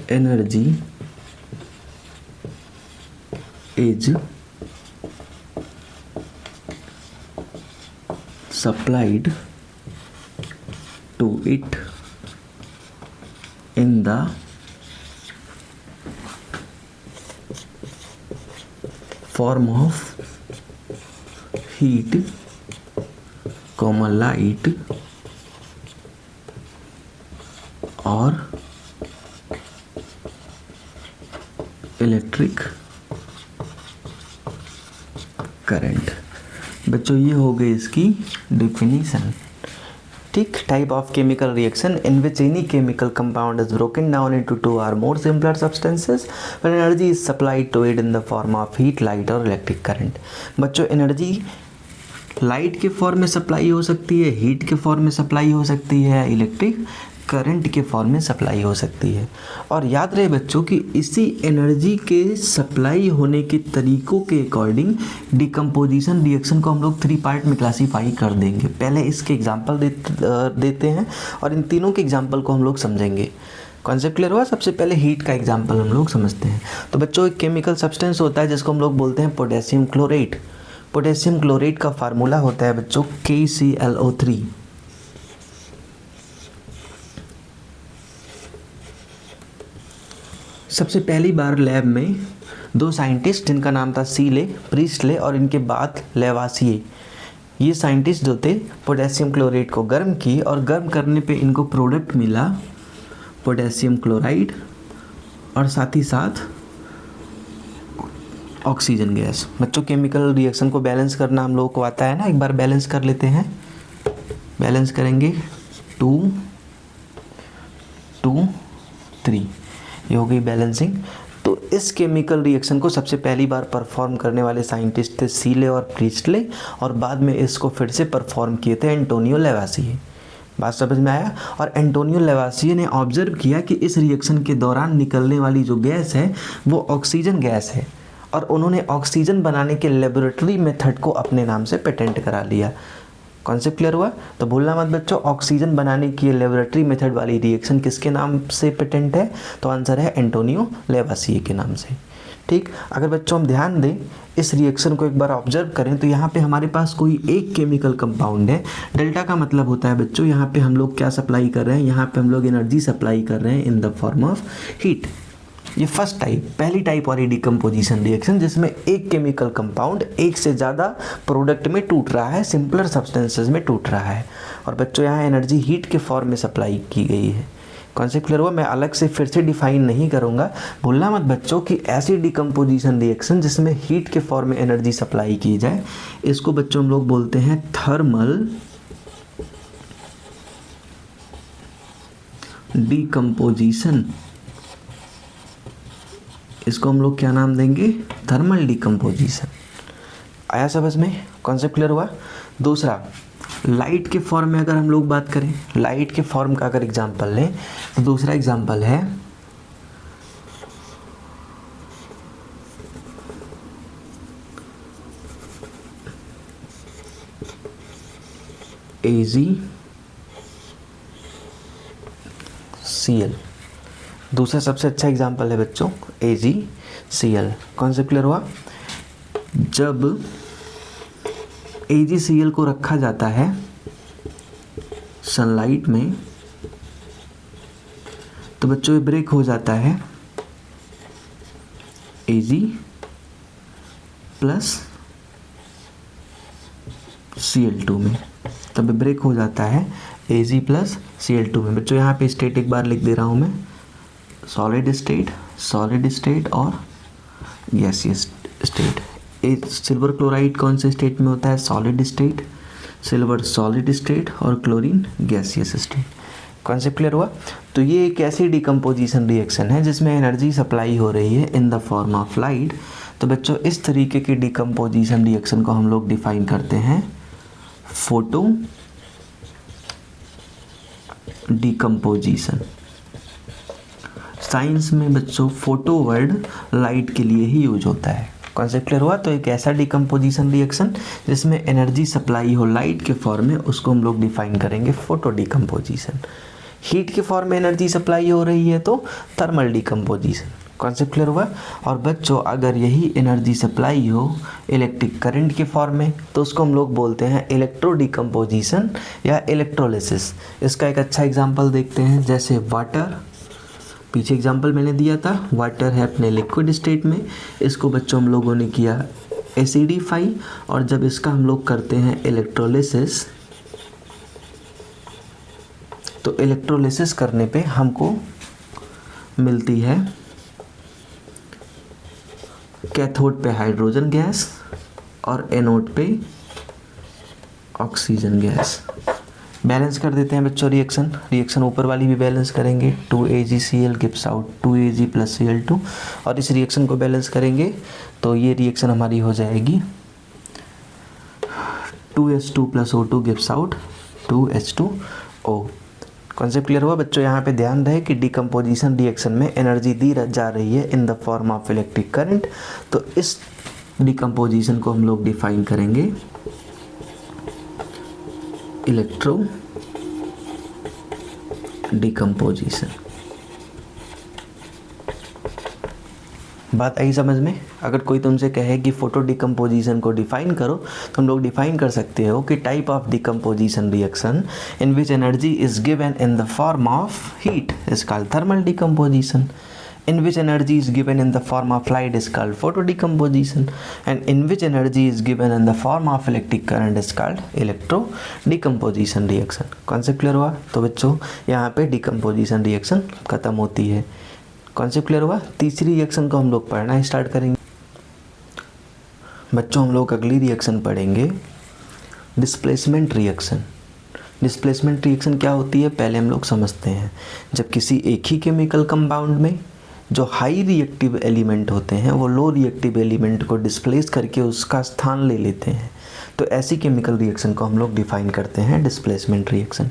energy is supplied to it in the form of heat, light or electric current. बच्चों ये हो गई इसकी डिफिनीशन। ठीक, type of chemical reaction in which any chemical compound is broken down into two or more simpler substances when energy is supplied to it in the form of heat, light और इलेक्ट्रिक करंट। बच्चों एनर्जी लाइट के फॉर्म में सप्लाई हो सकती है, हीट के फॉर्म में सप्लाई हो सकती है, इलेक्ट्रिक करंट के फॉर्म में सप्लाई हो सकती है। और याद रहे बच्चों कि इसी एनर्जी के सप्लाई होने के तरीकों के अकॉर्डिंग डिकम्पोजिशन रिएक्शन को हम लोग 3 पार्ट में क्लासीफाई कर देंगे। पहले इसके एग्जांपल देते हैं और इन तीनों के एग्जांपल को हम लोग समझेंगे। कॉन्सेप्ट क्लियर हुआ? सबसे पहले हीट का एग्जांपल हम लोग समझते हैं। तो बच्चों एक केमिकल सब्सटेंस होता है जिसको हम लोग बोलते हैं पोटेशियम क्लोरेट। पोटेशियम क्लोरेट का फार्मूला होता है बच्चों KClO3। सबसे पहली बार लैब में 2 साइंटिस्ट जिनका नाम था सीले, प्रीस्टले और इनके बाद लेवासिए, ये साइंटिस्ट जो थे पोटेशियम क्लोरेट को गर्म किए और गर्म करने पे इनको प्रोडक्ट मिला पोटेशियम क्लोराइड और साथ ही साथ ऑक्सीजन गैस। बच्चों केमिकल रिएक्शन को बैलेंस करना हम लोगों को आता है ना, एक बार बैलेंस कर लेते हैं। बैलेंस करेंगे 2 2 3, ये हो गई बैलेंसिंग। तो इस केमिकल रिएक्शन को सबसे पहली बार परफॉर्म करने वाले साइंटिस्ट थे सीले और प्रीस्टले, और बाद में इसको फिर से परफॉर्म किए थे एंटोनियो लेवासिए। बात समझ में आया। और एंटोनियो लेवासिए ने ऑब्जर्व किया कि इस रिएक्शन के दौरान निकलने वाली जो गैस है वो ऑक्सीजन गैस है, और उन्होंने ऑक्सीजन बनाने के लेबोरेटरी मेथड को अपने नाम से पेटेंट करा लिया। कॉन्सेप्ट क्लियर हुआ? तो भूलना मत बच्चों, ऑक्सीजन बनाने की लेबोरेटरी मेथड वाली रिएक्शन किसके नाम से पेटेंट है? तो आंसर है एंटोनियो लेवासिए के नाम से। ठीक, अगर बच्चों हम ध्यान दें, इस रिएक्शन को एक बार ऑब्जर्व करें तो यहाँ पे हमारे पास कोई एक केमिकल कंपाउंड है। डेल्टा का मतलब होता है बच्चों, यहाँ पे हम लोग क्या सप्लाई कर रहे हैं? यहाँ पे हम लोग एनर्जी सप्लाई कर रहे हैं इन द फॉर्म ऑफ हीट। ये फर्स्ट टाइप, पहली टाइप वाली डिकम्पोजिशन रिएक्शन जिसमें एक केमिकल कंपाउंड एक से ज़्यादा प्रोडक्ट में टूट रहा है, सिंपलर सब्सटेंसेस में टूट रहा है, और बच्चों यहाँ एनर्जी हीट के फॉर्म में सप्लाई की गई है। कॉन्सेप्ट क्लियर हुआ? मैं अलग से फिर से डिफाइन नहीं करूँगा। भूलना मत बच्चों कि ऐसी डिकम्पोजिशन रिएक्शन जिसमें हीट के फॉर्म में एनर्जी सप्लाई की जाए, इसको बच्चों हम लोग बोलते हैं थर्मल डिकम्पोजिशन। इसको हम लोग क्या नाम देंगे? Thermal decomposition. आया समझ में? कॉन्सेप्ट क्लियर हुआ? दूसरा, लाइट के फॉर्म में अगर हम लोग बात करें, लाइट के फॉर्म का अगर एग्जांपल लें तो दूसरा एग्जांपल है AgCl। दूसरा सबसे अच्छा एग्जांपल है बच्चों AgCl। कॉन्सेप्ट क्लियर हुआ? जब AgCl को रखा जाता है सनलाइट में तो बच्चों ये ब्रेक हो जाता है Ag प्लस Cl2 में, तब ब्रेक हो जाता है Ag प्लस Cl2 में। बच्चों यहाँ पे स्टेट एक बार लिख दे रहा हूँ मैं, सॉलिड स्टेट और गैसियस स्टेट। सिल्वर क्लोराइड कौन से स्टेट में होता है? Solid state, silver solid state और chlorine gaseous state. Concept clear हुआ? तो ये एक ऐसी डिकम्पोजिशन रिएक्शन है जिसमें एनर्जी सप्लाई हो रही है इन द फॉर्म ऑफ लाइट। तो बच्चों इस तरीके की डिकम्पोजिशन रिएक्शन को हम लोग डिफाइन करते हैं फोटो डिकम्पोजिशन। साइंस में बच्चों फोटो वर्ड लाइट के लिए ही यूज होता है। कॉन्सेप्ट क्लियर हुआ? तो एक ऐसा डिकम्पोजिशन रिएक्शन जिसमें एनर्जी सप्लाई हो लाइट के फॉर्म में, उसको हम लोग डिफाइन करेंगे फोटो डिकम्पोजिशन। हीट के फॉर्म में एनर्जी सप्लाई हो रही है तो थर्मल डिकम्पोजिशन। कॉन्सेप्ट क्लियर हुआ? और बच्चों अगर यही एनर्जी सप्लाई हो इलेक्ट्रिक करंट के फॉर्म में तो उसको हम लोग बोलते हैं इलेक्ट्रो डिकम्पोजिशन या इलेक्ट्रोलिसिस। इसका एक अच्छा एग्जाम्पल देखते हैं, जैसे वाटर, पीछे एग्जाम्पल मैंने दिया था, वाटर है अपने लिक्विड स्टेट में, इसको बच्चों हम लोगों ने किया एसिडिफाई, और जब इसका हम लोग करते हैं इलेक्ट्रोलिसिस तो इलेक्ट्रोलिसिस करने पे हमको मिलती है कैथोड पे हाइड्रोजन गैस और एनोड पे ऑक्सीजन गैस। बैलेंस कर देते हैं बच्चों रिएक्शन ऊपर वाली भी बैलेंस करेंगे, 2AgCl gives out 2Ag plus Cl2, और इस रिएक्शन को बैलेंस करेंगे तो ये रिएक्शन हमारी हो जाएगी 2H2 plus O2 gives out 2H2O। Concept clear हुआ बच्चों? यहाँ पे ध्यान रहे कि डिकम्पोजिशन रिएक्शन में एनर्जी दी जा रही है इन the form of electric current, तो इस डिकम्पोजिशन को हम लोग डिफाइन करेंगे इलेक्ट्रो डिकम्पोजिशन। बात आई समझ में? अगर कोई तुमसे कहे कि फोटो डिकम्पोजिशन को डिफाइन करो तो हम लोग डिफाइन कर सकते हो कि type of decomposition reaction in which energy is given in the form of heat is called thermal decomposition, in which energy is given in the form of light is called photodecomposition, and in which energy is given in the form of electric current is called electrodecomposition reaction। Concept clear हुआ? तो बच्चों यहाँ पे डिकम्पोजिशन रिएक्शन खत्म होती है। कॉन्सेप्ट क्लियर हुआ? तीसरी रिएक्शन को हम लोग पढ़ना स्टार्ट करेंगे बच्चों। हम लोग अगली रिएक्शन पढ़ेंगे डिस्प्लेसमेंट रिएक्शन। डिस्प्लेसमेंट रिएक्शन क्या होती है पहले हम लोग समझते हैं। जब किसी एक ही केमिकल कंपाउंड में जो हाई रिएक्टिव एलिमेंट होते हैं वो लो रिएक्टिव एलिमेंट को डिस्प्लेस करके उसका स्थान ले लेते हैं, तो ऐसी केमिकल रिएक्शन को हम लोग डिफाइन करते हैं डिस्प्लेसमेंट रिएक्शन।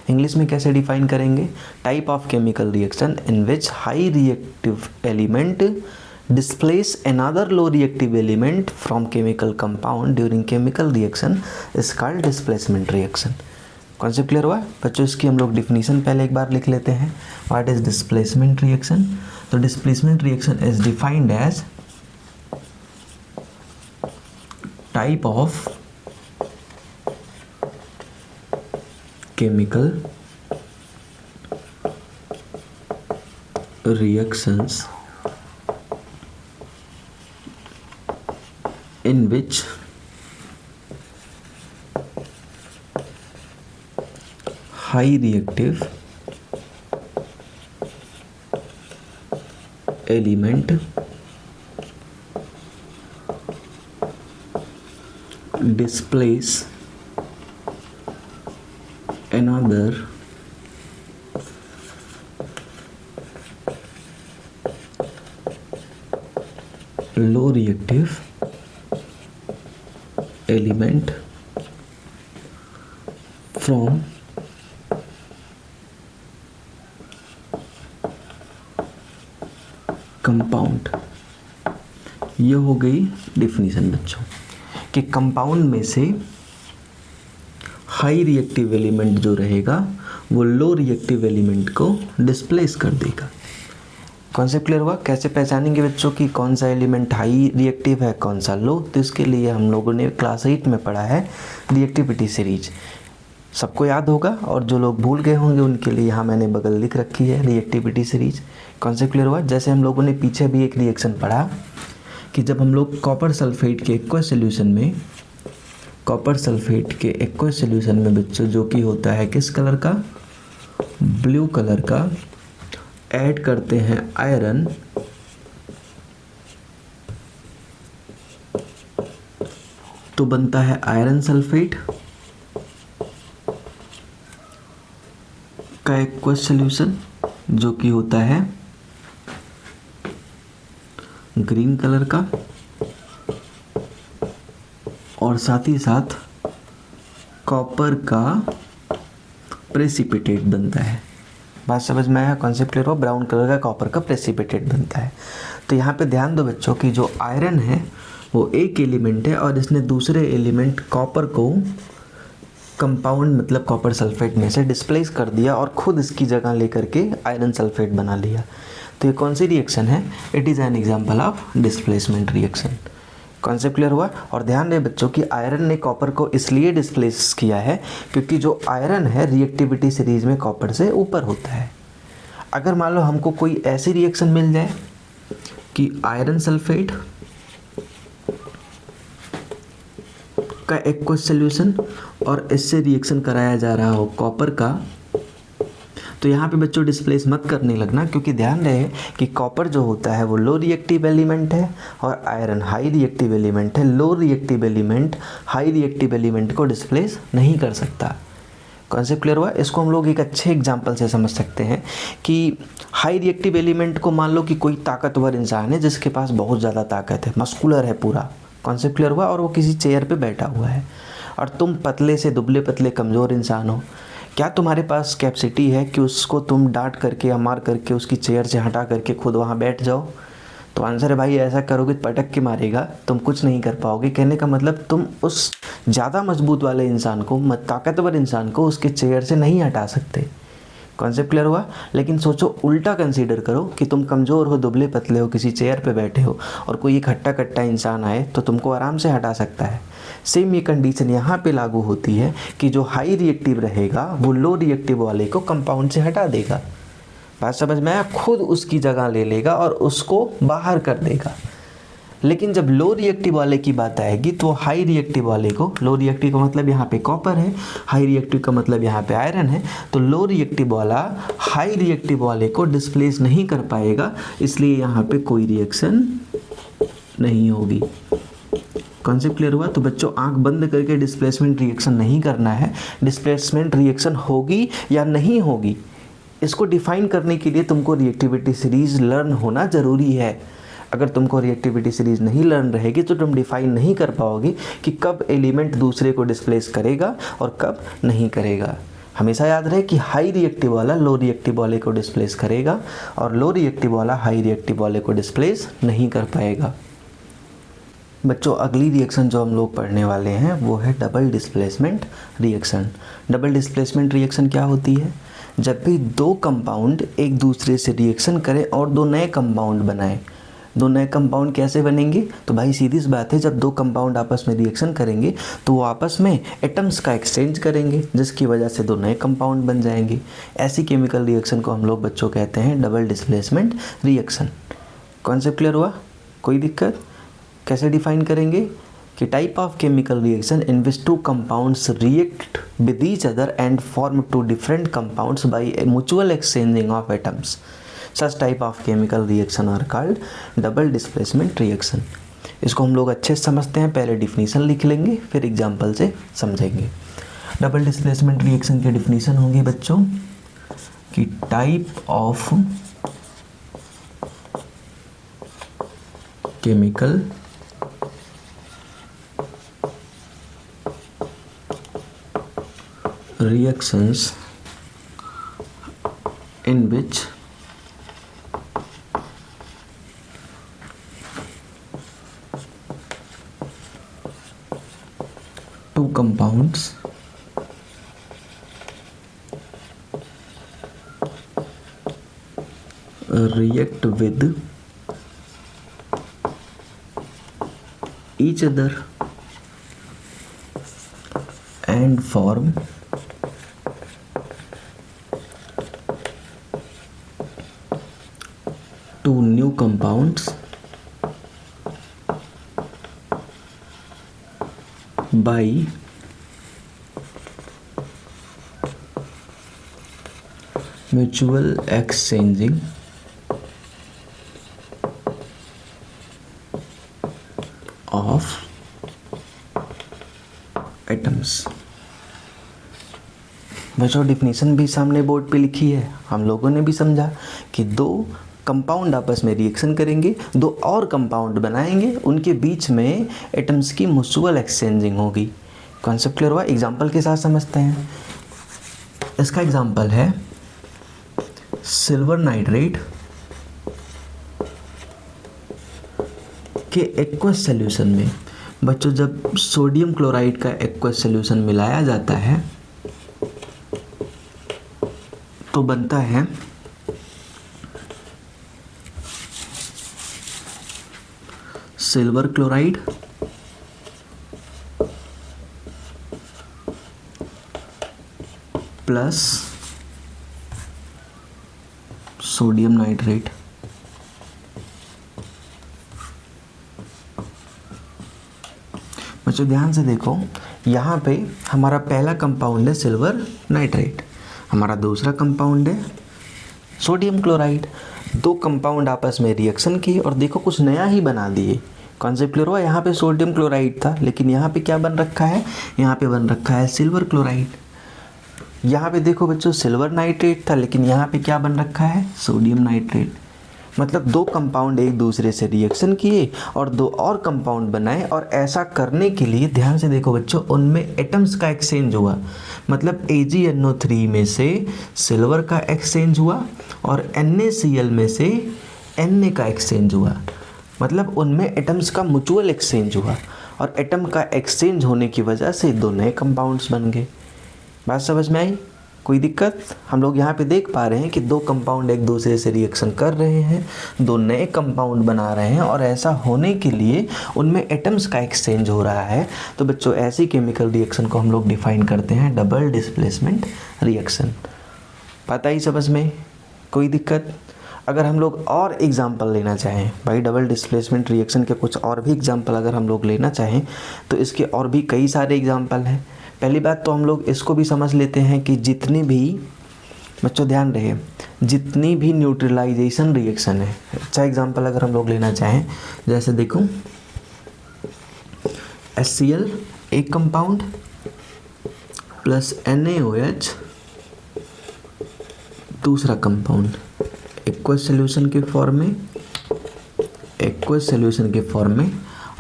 इंग्लिश में कैसे डिफाइन करेंगे? Type of chemical reaction in which high reactive element displace another low reactive element from chemical compound during chemical reaction is called displacement reaction. Concept clear हुआ बच्चों? इसकी हम लोग डिफिनीशन पहले एक बार लिख लेते हैं. What is displacement reaction? तो displacement reaction is defined as type of chemical reactions in which high reactive element displace another low reactive element from compound. ये हो गई डिफिनीशन बच्चों कि कंपाउंड में से हाई रिएक्टिव एलिमेंट जो रहेगा वो लो रिएक्टिव एलिमेंट को डिस्प्लेस कर देगा. कॉन्सेप्ट क्लियर हुआ? कैसे पहचानेंगे बच्चों कि कौन सा एलिमेंट हाई रिएक्टिव है कौन सा लो? तो इसके लिए हम लोगों ने क्लास 8 में पढ़ा है रिएक्टिविटी सीरीज, सबको याद होगा. और जो लोग भूल गए होंगे उनके लिए यहाँ मैंने बगल लिख रखी है रिएक्टिविटी सीरीज. कॉन्सेप्ट क्लियर हुआ? जैसे हम लोगों ने पीछे भी एक रिएक्शन पढ़ा कि जब हम लोग कॉपर सल्फेट के एक्वस सोल्यूशन में, कॉपर सल्फेट के एक्वस सोल्यूशन में बच्चों जो कि होता है किस कलर का? ब्लू कलर का, ऐड करते हैं आयरन, तो बनता है आयरन सल्फेट का एक्वस सॉल्यूशन जो कि होता है ग्रीन कलर का, और साथ ही साथ कॉपर का प्रेसिपिटेट बनता है. बात समझ में आया? कॉन्सेप्ट क्लियर हो? ब्राउन कलर का कॉपर का प्रेसिपिटेट बनता है. तो यहाँ पे ध्यान दो बच्चों कि जो आयरन है वो एक एलिमेंट है और इसने दूसरे एलिमेंट कॉपर को कंपाउंड मतलब कॉपर सल्फेट में से डिस्प्लेस कर दिया और खुद इसकी जगह लेकर के आयरन सल्फेट बना लिया. तो ये कौन सी रिएक्शन है? It is an example of displacement reaction. Concept clear हुआ? और ध्यान दें बच्चों कि आयरन ने कॉपर को इसलिए डिस्प्लेस किया है क्योंकि जो आयरन है रिएक्टिविटी सीरीज में कॉपर से ऊपर होता है. अगर मान लो हमको कोई ऐसी रिएक्शन मिल जाए कि आयरन सल्फेट का एक्वस सॉल्यूशन और इससे रिएक्शन कराया जा रहा हो कॉपर का, तो यहाँ पे बच्चों डिस्प्लेस मत करने लगना क्योंकि ध्यान रहे कि कॉपर जो होता है वो लो रिएक्टिव एलिमेंट है और आयरन हाई रिएक्टिव एलिमेंट है. Low reactive element high reactive element को डिस्प्लेस नहीं कर सकता. कॉन्सेप्ट क्लियर हुआ? इसको हम लोग एक अच्छे एग्जांपल से समझ सकते हैं कि हाई रिएक्टिव एलिमेंट को मान लो कि कोई ताकतवर इंसान है जिसके पास बहुत ज़्यादा ताकत है, मस्कुलर है पूरा. कॉन्सेप्ट क्लियर हुआ? और वो किसी चेयर पे बैठा हुआ है और तुम पतले से दुबले पतले कमज़ोर इंसान हो. क्या तुम्हारे पास कैपेसिटी है कि उसको तुम डांट करके या मार करके उसकी चेयर से हटा करके खुद वहाँ बैठ जाओ? तो आंसर है भाई ऐसा करोगे तो पटक के मारेगा, तुम कुछ नहीं कर पाओगे. कहने का मतलब तुम उस ज़्यादा मजबूत वाले इंसान को, ताकतवर इंसान को उसके चेयर से नहीं हटा सकते. कॉन्सेप्ट क्लियर हुआ? लेकिन सोचो उल्टा कंसीडर करो कि तुम कमज़ोर हो, दुबले पतले हो, किसी चेयर पे बैठे हो और कोई एक हट्टा कट्टा इंसान आए तो तुमको आराम से हटा सकता है. सेम ये कंडीशन यहाँ पे लागू होती है कि जो हाई रिएक्टिव रहेगा वो लो रिएक्टिव वाले को कंपाउंड से हटा देगा. बात समझ में आया? खुद उसकी जगह ले लेगा और उसको बाहर कर देगा. लेकिन जब लो रिएक्टिव वाले की बात आएगी तो हाई रिएक्टिव वाले को, लो रिएक्टिव का मतलब यहाँ पे कॉपर है, हाई रिएक्टिव का मतलब यहाँ पे आयरन है, तो लो रिएक्टिव वाला हाई रिएक्टिव वाले को डिस्प्लेस नहीं कर पाएगा, इसलिए यहाँ पे कोई रिएक्शन नहीं होगी. कॉन्सेप्ट क्लियर हुआ? तो बच्चों आंख बंद करके डिस्प्लेसमेंट रिएक्शन नहीं करना है. डिस्प्लेसमेंट रिएक्शन होगी या नहीं होगी इसको डिफाइन करने के लिए तुमको रिएक्टिविटी सीरीज लर्न होना ज़रूरी है. अगर तुमको रिएक्टिविटी सीरीज नहीं लर्न रहेगी तो तुम डिफाइन नहीं कर पाओगे कि कब एलिमेंट दूसरे को डिस्प्लेस करेगा और कब नहीं करेगा. हमेशा याद रहे कि हाई रिएक्टिव वाला लो रिएक्टिव वाले को डिस्प्लेस करेगा और लो रिएक्टिव वाला हाई रिएक्टिव वाले को डिस्प्लेस नहीं कर पाएगा। बच्चों अगली रिएक्शन जो हम लोग पढ़ने वाले हैं वो है double displacement reaction. Double displacement reaction क्या होती है? जब भी दो कंपाउंड एक दूसरे से रिएक्शन करें और दो नए कंपाउंड बनाएं। दो नए कंपाउंड कैसे बनेंगे? तो भाई सीधी सी बात है, जब दो कंपाउंड आपस में रिएक्शन करेंगे तो वो आपस में एटम्स का एक्सचेंज करेंगे, जिसकी वजह से दो नए कंपाउंड बन जाएंगे। ऐसी केमिकल रिएक्शन को हम लोग बच्चों कहते हैं double displacement reaction. Concept clear हुआ? कोई दिक्कत? कैसे डिफाइन करेंगे कि type of chemical reaction in which two compounds react with each other and form two different compounds by mutual exchanging of atoms. Such type of chemical reaction are called double displacement reaction. इसको हम लोग अच्छे से समझते हैं, पहले डिफिनीशन लिख लेंगे फिर एग्जाम्पल से समझेंगे। डबल डिस्प्लेसमेंट रिएक्शन के डिफिनीशन होंगे बच्चों कि type of chemical reactions in which two compounds react with each other and form two new compounds by mutual exchanging of atoms। बच्चों डिफिनीशन भी सामने बोर्ड पे लिखी है, हम लोगों ने भी समझा कि दो कंपाउंड आपस में रिएक्शन करेंगे, दो और कंपाउंड बनाएंगे, उनके बीच में एटम्स की म्यूचुअल एक्सचेंजिंग होगी। कॉन्सेप्ट क्लियर हुआ? एग्जांपल के साथ समझते हैं। इसका एग्जांपल है सिल्वर नाइट्रेट के एक्वस सॉल्यूशन में। बच्चों जब सोडियम क्लोराइड का एक्वस सॉल्यूशन मिलाया जाता है तो बनता है silver chloride plus sodium nitrate. बच्चों ध्यान से देखो, यहाँ पे हमारा पहला कंपाउंड है सिल्वर नाइट्रेट, हमारा दूसरा कंपाउंड है सोडियम क्लोराइड। दो कंपाउंड आपस में रिएक्शन किए और देखो कुछ नया ही बना दिए। कॉन्सेप्ट क्लियर हुआ? यहाँ पे सोडियम क्लोराइड था लेकिन यहाँ पे क्या बन रखा है? यहाँ पे बन रखा है सिल्वर क्लोराइड। यहाँ पे देखो बच्चों सिल्वर नाइट्रेट था लेकिन यहाँ पे क्या बन रखा है? Sodium nitrate. मतलब दो कंपाउंड एक दूसरे से रिएक्शन किए और दो और कंपाउंड बनाए, और ऐसा करने के लिए ध्यान से देखो बच्चों उनमें एटम्स का एक्सचेंज हुआ। मतलब AgNO3 में से सिल्वर का एक्सचेंज हुआ और NaCl में से Na का एक्सचेंज हुआ। मतलब उनमें एटम्स का म्यूचुअल एक्सचेंज हुआ और एटम का एक्सचेंज होने की वजह से दो नए कंपाउंड्स बन गए। बात समझ में आई? कोई दिक्कत? हम लोग यहाँ पे देख पा रहे हैं कि दो कंपाउंड एक दूसरे से रिएक्शन कर रहे हैं, दो नए कंपाउंड बना रहे हैं और ऐसा होने के लिए उनमें एटम्स का एक्सचेंज हो रहा है। तो बच्चों ऐसी केमिकल रिएक्शन को हम लोग डिफाइन करते हैं डबल डिस्प्लेसमेंट रिएक्शन। पता ही समझ में? कोई दिक्कत? अगर हम लोग और एग्जाम्पल लेना चाहें, भाई डबल डिस्प्लेसमेंट रिएक्शन के कुछ और भी एग्जाम्पल अगर हम लोग लेना चाहें तो इसके और भी कई सारे एग्जाम्पल हैं। पहली बात तो हम लोग इसको भी समझ लेते हैं कि जितनी भी, बच्चों ध्यान रहे, जितनी भी न्यूट्रलाइजेशन रिएक्शन है, अच्छा एग्जाम्पल अगर हम लोग लेना चाहें, जैसे देखो HCl एक कंपाउंड प्लस NaOH दूसरा कंपाउंड एक्वस सॉल्यूशन के फॉर्म में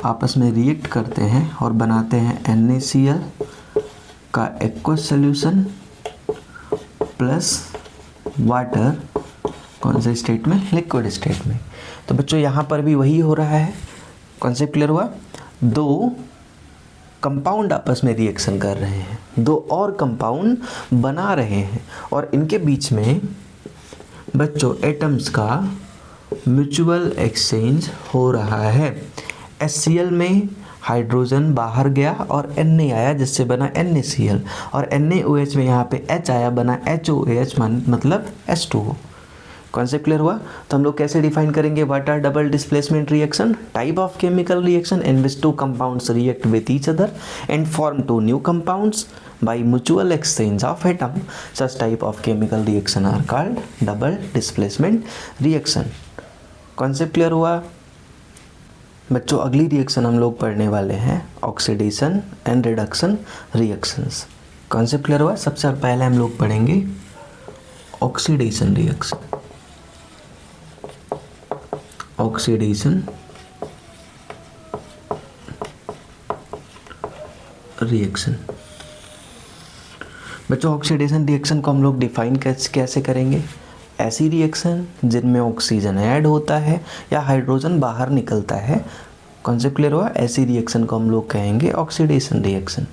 आपस में रिएक्ट करते हैं और बनाते हैं NaCl का एक्वस सॉल्यूशन प्लस वाटर, कौन से स्टेट में? लिक्विड स्टेट में। तो बच्चों यहाँ पर भी वही हो रहा है। कॉन्सेप्ट क्लियर हुआ? दो कंपाउंड आपस में रिएक्शन कर रहे हैं, दो और कंपाउंड बना रहे हैं और इनके बीच में बच्चों एटम्स का म्यूचुअल एक्सचेंज हो रहा है। HCl में हाइड्रोजन बाहर गया और Na आया जिससे बना NaCl, और NaOH में यहाँ पे H आया, बना HOH मतलब H2O। कॉन्सेप्ट क्लियर हुआ? तो हम लोग कैसे डिफाइन करेंगे what are double displacement reaction? Type of chemical reaction in which two compounds react with each other and form two new compounds by mutual exchange of atom. Such type of chemical reaction are called double displacement reaction. Concept clear हुआ? बच्चों अगली रिएक्शन हम लोग पढ़ने वाले हैं oxidation and reduction reactions. Concept clear हुआ? सबसे पहले हम लोग पढ़ेंगे ऑक्सीडेशन रिएक्शन। Oxidation reaction. बच्चों ऑक्सीडेशन रिएक्शन को हम लोग डिफाइन कैसे करेंगे? ऐसी रिएक्शन जिनमें ऑक्सीजन ऐड होता है या हाइड्रोजन बाहर निकलता है। कॉन्सेप्ट क्लियर हुआ? ऐसी रिएक्शन को हम लोग कहेंगे oxidation reaction.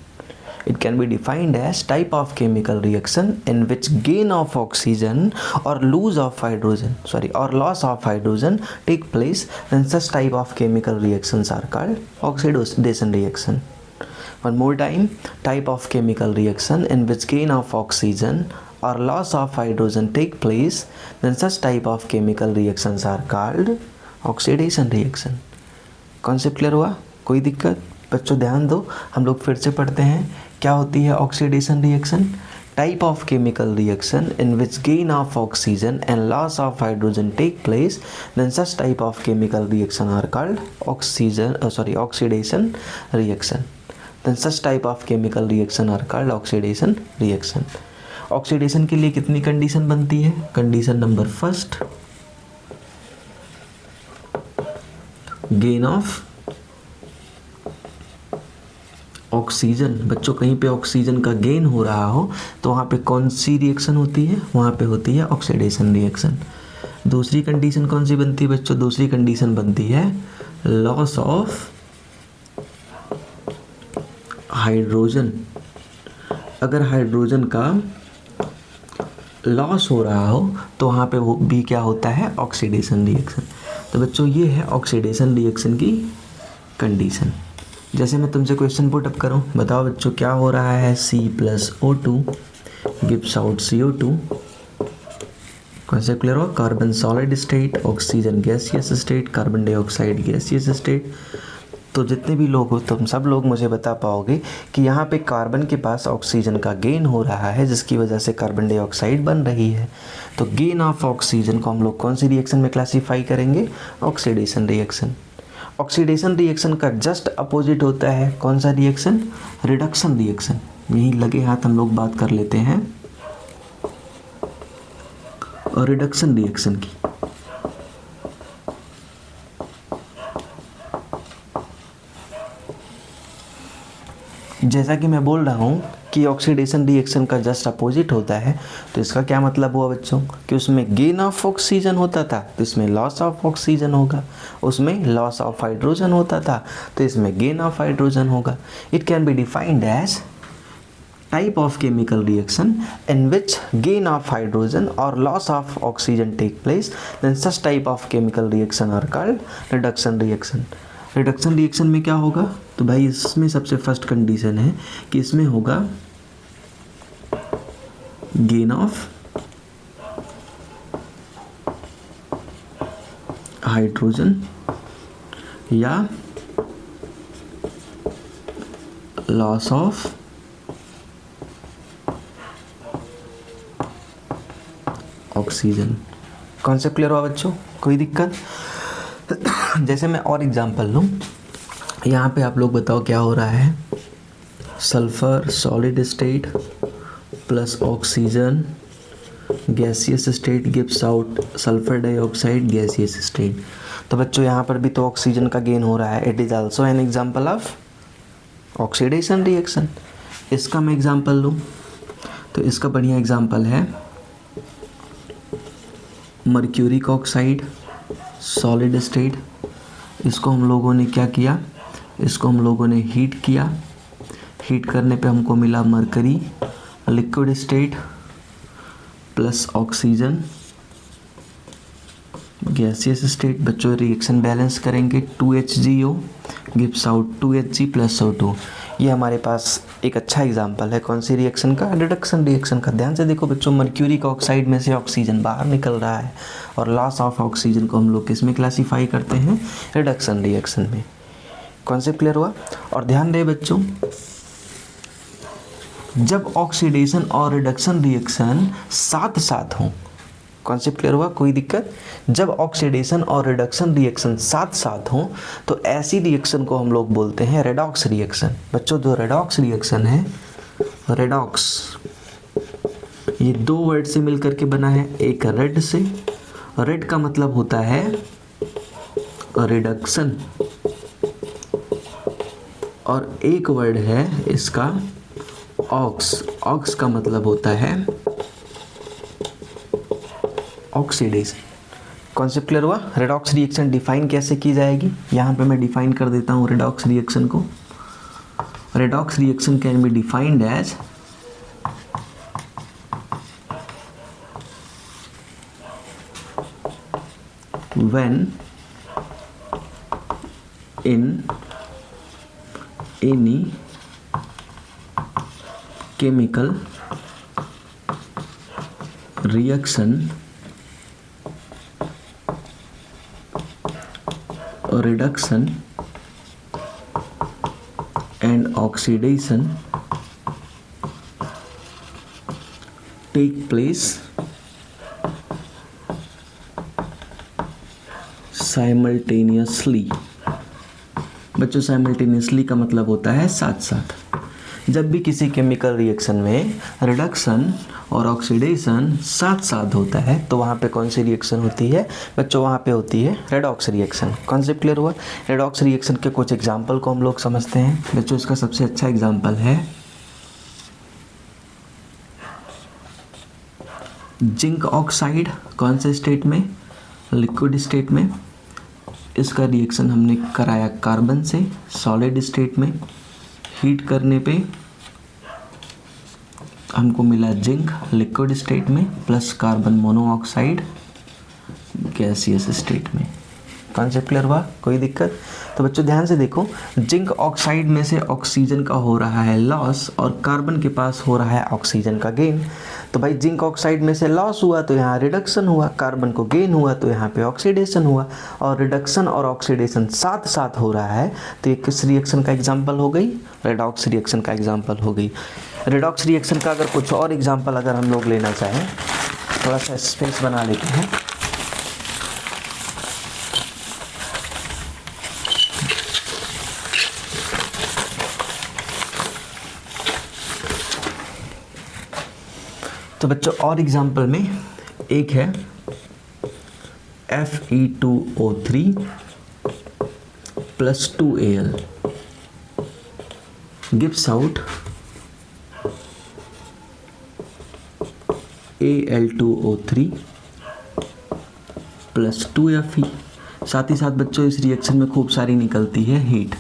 It can be defined as type of chemical reaction in which gain of oxygen और लूज ऑफ हाइड्रोजन और loss of hydrogen take place, then such type of chemical reactions are called oxidation reaction. One more time, type of chemical reaction in which gain of oxygen or loss of hydrogen take place, then such type of chemical reactions are called oxidation reaction. Concept clear हुआ? कोई दिक्कत? बच्चों ध्यान दो, हम लोग फिर से पढ़ते हैं क्या होती है oxidation reaction. Type of chemical reaction in which gain of oxygen and loss of hydrogen take place, then such type of chemical reaction are called oxidation reaction. Then such type of chemical reaction are called oxidation reaction. Oxidation के लिए कितनी कंडीशन बनती है? Condition number first, gain of oxygen. बच्चों कहीं पे ऑक्सीजन का गेन हो रहा हो तो वहाँ पे कौन सी रिएक्शन होती है? वहाँ पे होती है ऑक्सीडेशन रिएक्शन। दूसरी कंडीशन कौन सी बनती है बच्चों? दूसरी कंडीशन बनती है लॉस ऑफ हाइड्रोजन। अगर हाइड्रोजन का लॉस हो रहा हो तो वहाँ पे वो भी क्या होता है? Oxidation reaction. तो बच्चों ये है ऑक्सीडेशन रिएक्शन की कंडीशन। जैसे मैं तुमसे क्वेश्चन पुट अप करूँ, बताओ बच्चों क्या हो रहा है? C+O2 gives out CO2। Concept clear हो? Carbon solid state, oxygen gaseous state, carbon dioxide gaseous state. तो जितने भी लोग हो तुम सब लोग मुझे बता पाओगे कि यहाँ पे कार्बन के पास ऑक्सीजन का गेन हो रहा है जिसकी वजह से कार्बन डाइऑक्साइड बन रही है। तो गेन ऑफ ऑक्सीजन को हम लोग कौन सी रिएक्शन में क्लासीफाई करेंगे? Oxidation reaction. ऑक्सीडेशन रिएक्शन का जस्ट अपोजिट होता है कौन सा रिएक्शन? Reduction reaction. यही लगे हाथ हम लोग बात कर लेते हैं रिडक्शन रिएक्शन की। जैसा कि मैं बोल रहा हूँ कि ऑक्सीडेशन रिएक्शन का जस्ट अपोजिट होता है, तो इसका क्या मतलब हुआ बच्चों? कि उसमें गेन ऑफ ऑक्सीजन होता था तो इसमें लॉस ऑफ ऑक्सीजन होगा, उसमें लॉस ऑफ हाइड्रोजन होता था तो इसमें गेन ऑफ हाइड्रोजन होगा। It can be defined as type of chemical reaction in which gain of hydrogen और loss of oxygen take place, then such type of chemical reaction are called reduction reaction. Reduction reaction में क्या होगा? तो भाई इसमें सबसे फर्स्ट कंडीशन है कि इसमें होगा गेन ऑफ हाइड्रोजन या loss of oxygen. Concept clear हुआ बच्चों? कोई दिक्कत? जैसे मैं और एग्जांपल लूँ, यहाँ पे आप लोग बताओ क्या हो रहा है? Sulphur solid state plus oxygen gaseous state gives out sulphur dioxide gaseous state. तो बच्चों यहाँ पर भी तो ऑक्सीजन का गेन हो रहा है। It is also an example of oxidation reaction. इसका मैं एग्जांपल लूँ तो इसका बढ़िया एग्जांपल है मर्क्यूरिक ऑक्साइड सॉलिड स्टेट, इसको हम लोगों ने क्या किया, इसको हम लोगों ने हीट किया, हीट करने पे हमको मिला mercury liquid state plus oxygen gaseous state. बच्चों रिएक्शन बैलेंस करेंगे, 2HgO gives out 2Hg plus O2। ये हमारे पास एक अच्छा एग्जांपल है कौन सी रिएक्शन का, रिडक्शन रिएक्शन का। ध्यान से देखो बच्चों, मर्क्यूरिक ऑक्साइड में से ऑक्सीजन बाहर निकल रहा है और लॉस ऑफ ऑक्सीजन को हम लोग किस में क्लासीफाई करते हैं, रिडक्शन रिएक्शन में। कॉन्सेप्ट क्लियर हुआ। और ध्यान दें बच्चों, जब ऑक्सीडेशन और रिडक्शन रिएक्शन साथ साथ हों, कॉन्सेप्ट क्लियर हुआ, कोई दिक्कत, जब ऑक्सीडेशन और रिडक्शन रिएक्शन साथ साथ हों तो ऐसी रिएक्शन को हम लोग बोलते हैं रेडॉक्स रिएक्शन। बच्चों जो रेडॉक्स रिएक्शन है, रेडॉक्स ये दो वर्ड से मिलकर के बना है, एक रेड से, रेड का मतलब होता है रिडक्शन, और एक वर्ड है इसका ऑक्स, ऑक्स का मतलब होता है ऑक्सीडेशन। कॉन्सेप्ट क्लियर हुआ। रेडॉक्स रिएक्शन डिफाइन कैसे की जाएगी, यहाँ पे मैं डिफाइन कर देता हूँ रेडॉक्स रिएक्शन को। Redox reaction can be defined as when in any chemical reaction reduction and oxidation take place simultaneously. बच्चों साइमल्टेनियसली का मतलब होता है साथ साथ। जब भी किसी केमिकल रिएक्शन में रिडक्शन और ऑक्सीडेशन साथ साथ होता है तो वहाँ पे कौन सी रिएक्शन होती है बच्चों, वहाँ पे होती है रेडॉक्स रिएक्शन। कॉन्सेप्ट क्लियर हुआ। रेडॉक्स रिएक्शन के कुछ एग्जाम्पल को हम लोग समझते हैं बच्चों। इसका सबसे अच्छा एग्जाम्पल है जिंक ऑक्साइड, कौन से स्टेट में, लिक्विड स्टेट में। इसका रिएक्शन हमने कराया कार्बन से सॉलिड स्टेट में, हीट करने पे हमको मिला जिंक लिक्विड स्टेट में plus carbon monoxide gaseous state में। कॉन्सेप्ट क्लियर हुआ, कोई दिक्कत। तो बच्चों ध्यान से देखो, जिंक ऑक्साइड में से ऑक्सीजन का हो रहा है लॉस और कार्बन के पास हो रहा है ऑक्सीजन का गेन। तो भाई जिंक ऑक्साइड में से लॉस हुआ तो यहाँ रिडक्शन हुआ, कार्बन को गेन हुआ तो यहाँ पे ऑक्सीडेशन हुआ, और रिडक्शन और ऑक्सीडेशन साथ साथ हो रहा है तो ये किस रिएक्शन का एग्जाम्पल हो गई, रेडॉक्स रिएक्शन का एग्जाम्पल हो गई। रेडॉक्स रिएक्शन का अगर कुछ और एग्जाम्पल अगर हम लोग लेना चाहें, थोड़ा सा स्पेस बना लेते हैं। तो बच्चों और एग्जाम्पल में एक है Fe2O3 plus 2Al gives out Al2O3 plus 2Fe। साथ ही साथ बच्चों इस रिएक्शन में खूब सारी निकलती है हीट।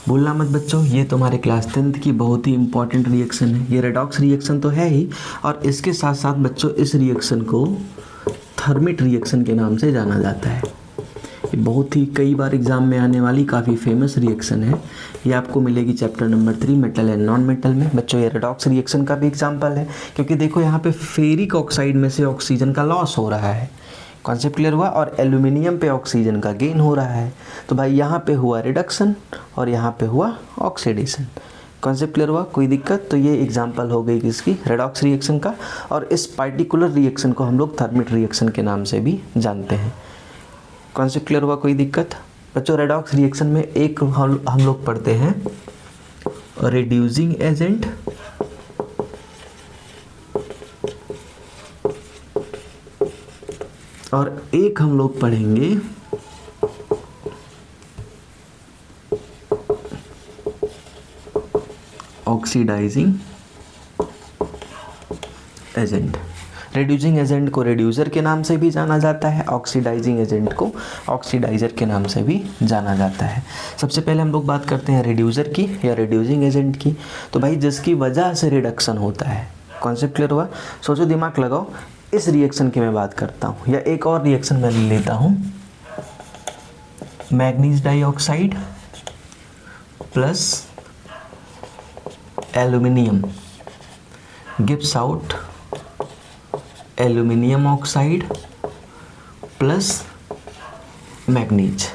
भूलना मत बच्चों, ये तुम्हारे क्लास 10th की बहुत ही इंपॉर्टेंट रिएक्शन है। ये रेडॉक्स रिएक्शन तो है ही, और इसके साथ साथ बच्चों इस रिएक्शन को थर्मिट रिएक्शन के नाम से जाना जाता है। ये बहुत ही कई बार एग्जाम में आने वाली काफ़ी फेमस रिएक्शन है। ये आपको मिलेगी chapter number 3 metal and non metal में। बच्चों ये रेडॉक्स रिएक्शन का भी एग्जाम्पल है, क्योंकि देखो यहाँ पे फेरिक ऑक्साइड में से ऑक्सीजन का लॉस हो रहा है। कॉन्सेप्ट क्लियर हुआ। और एल्यूमिनियम पे ऑक्सीजन का गेन हो रहा है, तो भाई यहाँ पे हुआ रिडक्शन और यहाँ पे हुआ ऑक्सीडेशन। कॉन्सेप्ट क्लियर हुआ, कोई दिक्कत। तो ये एग्जांपल हो गई किसकी, रेडॉक्स रिएक्शन का। और इस पार्टिकुलर रिएक्शन को हम लोग थर्मिट रिएक्शन के नाम से भी जानते हैं। कॉन्सेप्ट क्लियर हुआ, कोई दिक्कत। बच्चों रेडॉक्स रिएक्शन में एक हम लोग पढ़ते हैं रिड्यूसिंग एजेंट, और एक हम लोग पढ़ेंगे ऑक्सीडाइजिंग एजेंट। रिड्यूसिंग एजेंट को रिड्यूसर के नाम से भी जाना जाता है, ऑक्सीडाइजिंग एजेंट को ऑक्सीडाइजर के नाम से भी जाना जाता है। सबसे पहले हम लोग बात करते हैं रिड्यूसर की या रिड्यूसिंग एजेंट की। तो भाई जिसकी वजह से रिडक्शन होता है, कॉन्सेप्ट क्लियर हुआ? सोचो, दिमाग लगाओ। इस रिएक्शन की मैं बात करता हूँ या एक और रिएक्शन मैं ले लेता हूँ, manganese dioxide plus aluminium gives out aluminium oxide plus manganese.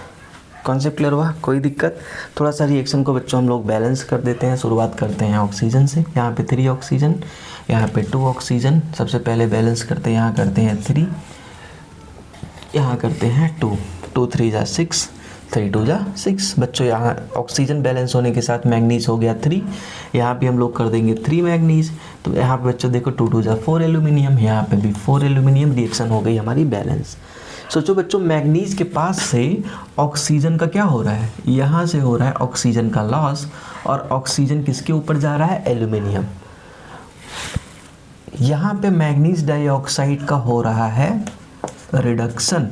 Concept clear हुआ? कोई दिक्कत? थोड़ा सा रिएक्शन को बच्चों हम लोग बैलेंस कर देते हैं। शुरुआत करते हैं ऑक्सीजन से। यहाँ पे 3 ऑक्सीजन, यहाँ पे 2 ऑक्सीजन। सबसे पहले बैलेंस करते हैं, यहाँ करते हैं 3, यहाँ करते हैं 2, 2 3 जा 6, 3 2 जा 6। बच्चों यहाँ ऑक्सीजन बैलेंस होने के साथ मैग्नीज हो गया 3, यहाँ पे हम लोग कर देंगे 3 मैग्नीज। तो यहाँ पे बच्चों देखो 2 2 जा 4 एल्यूमिनियम, यहाँ पे भी 4 एल्यूमिनियम। रिएक्शन हो गई हमारी बैलेंस। सोचो बच्चों, मैग्नीज के पास से ऑक्सीजन का क्या हो रहा है, यहाँ से हो रहा है ऑक्सीजन का लॉस, और ऑक्सीजन किसके ऊपर जा रहा है, एल्यूमिनियम। यहाँ पे मैग्नीज डाइऑक्साइड का हो रहा है रिडक्शन।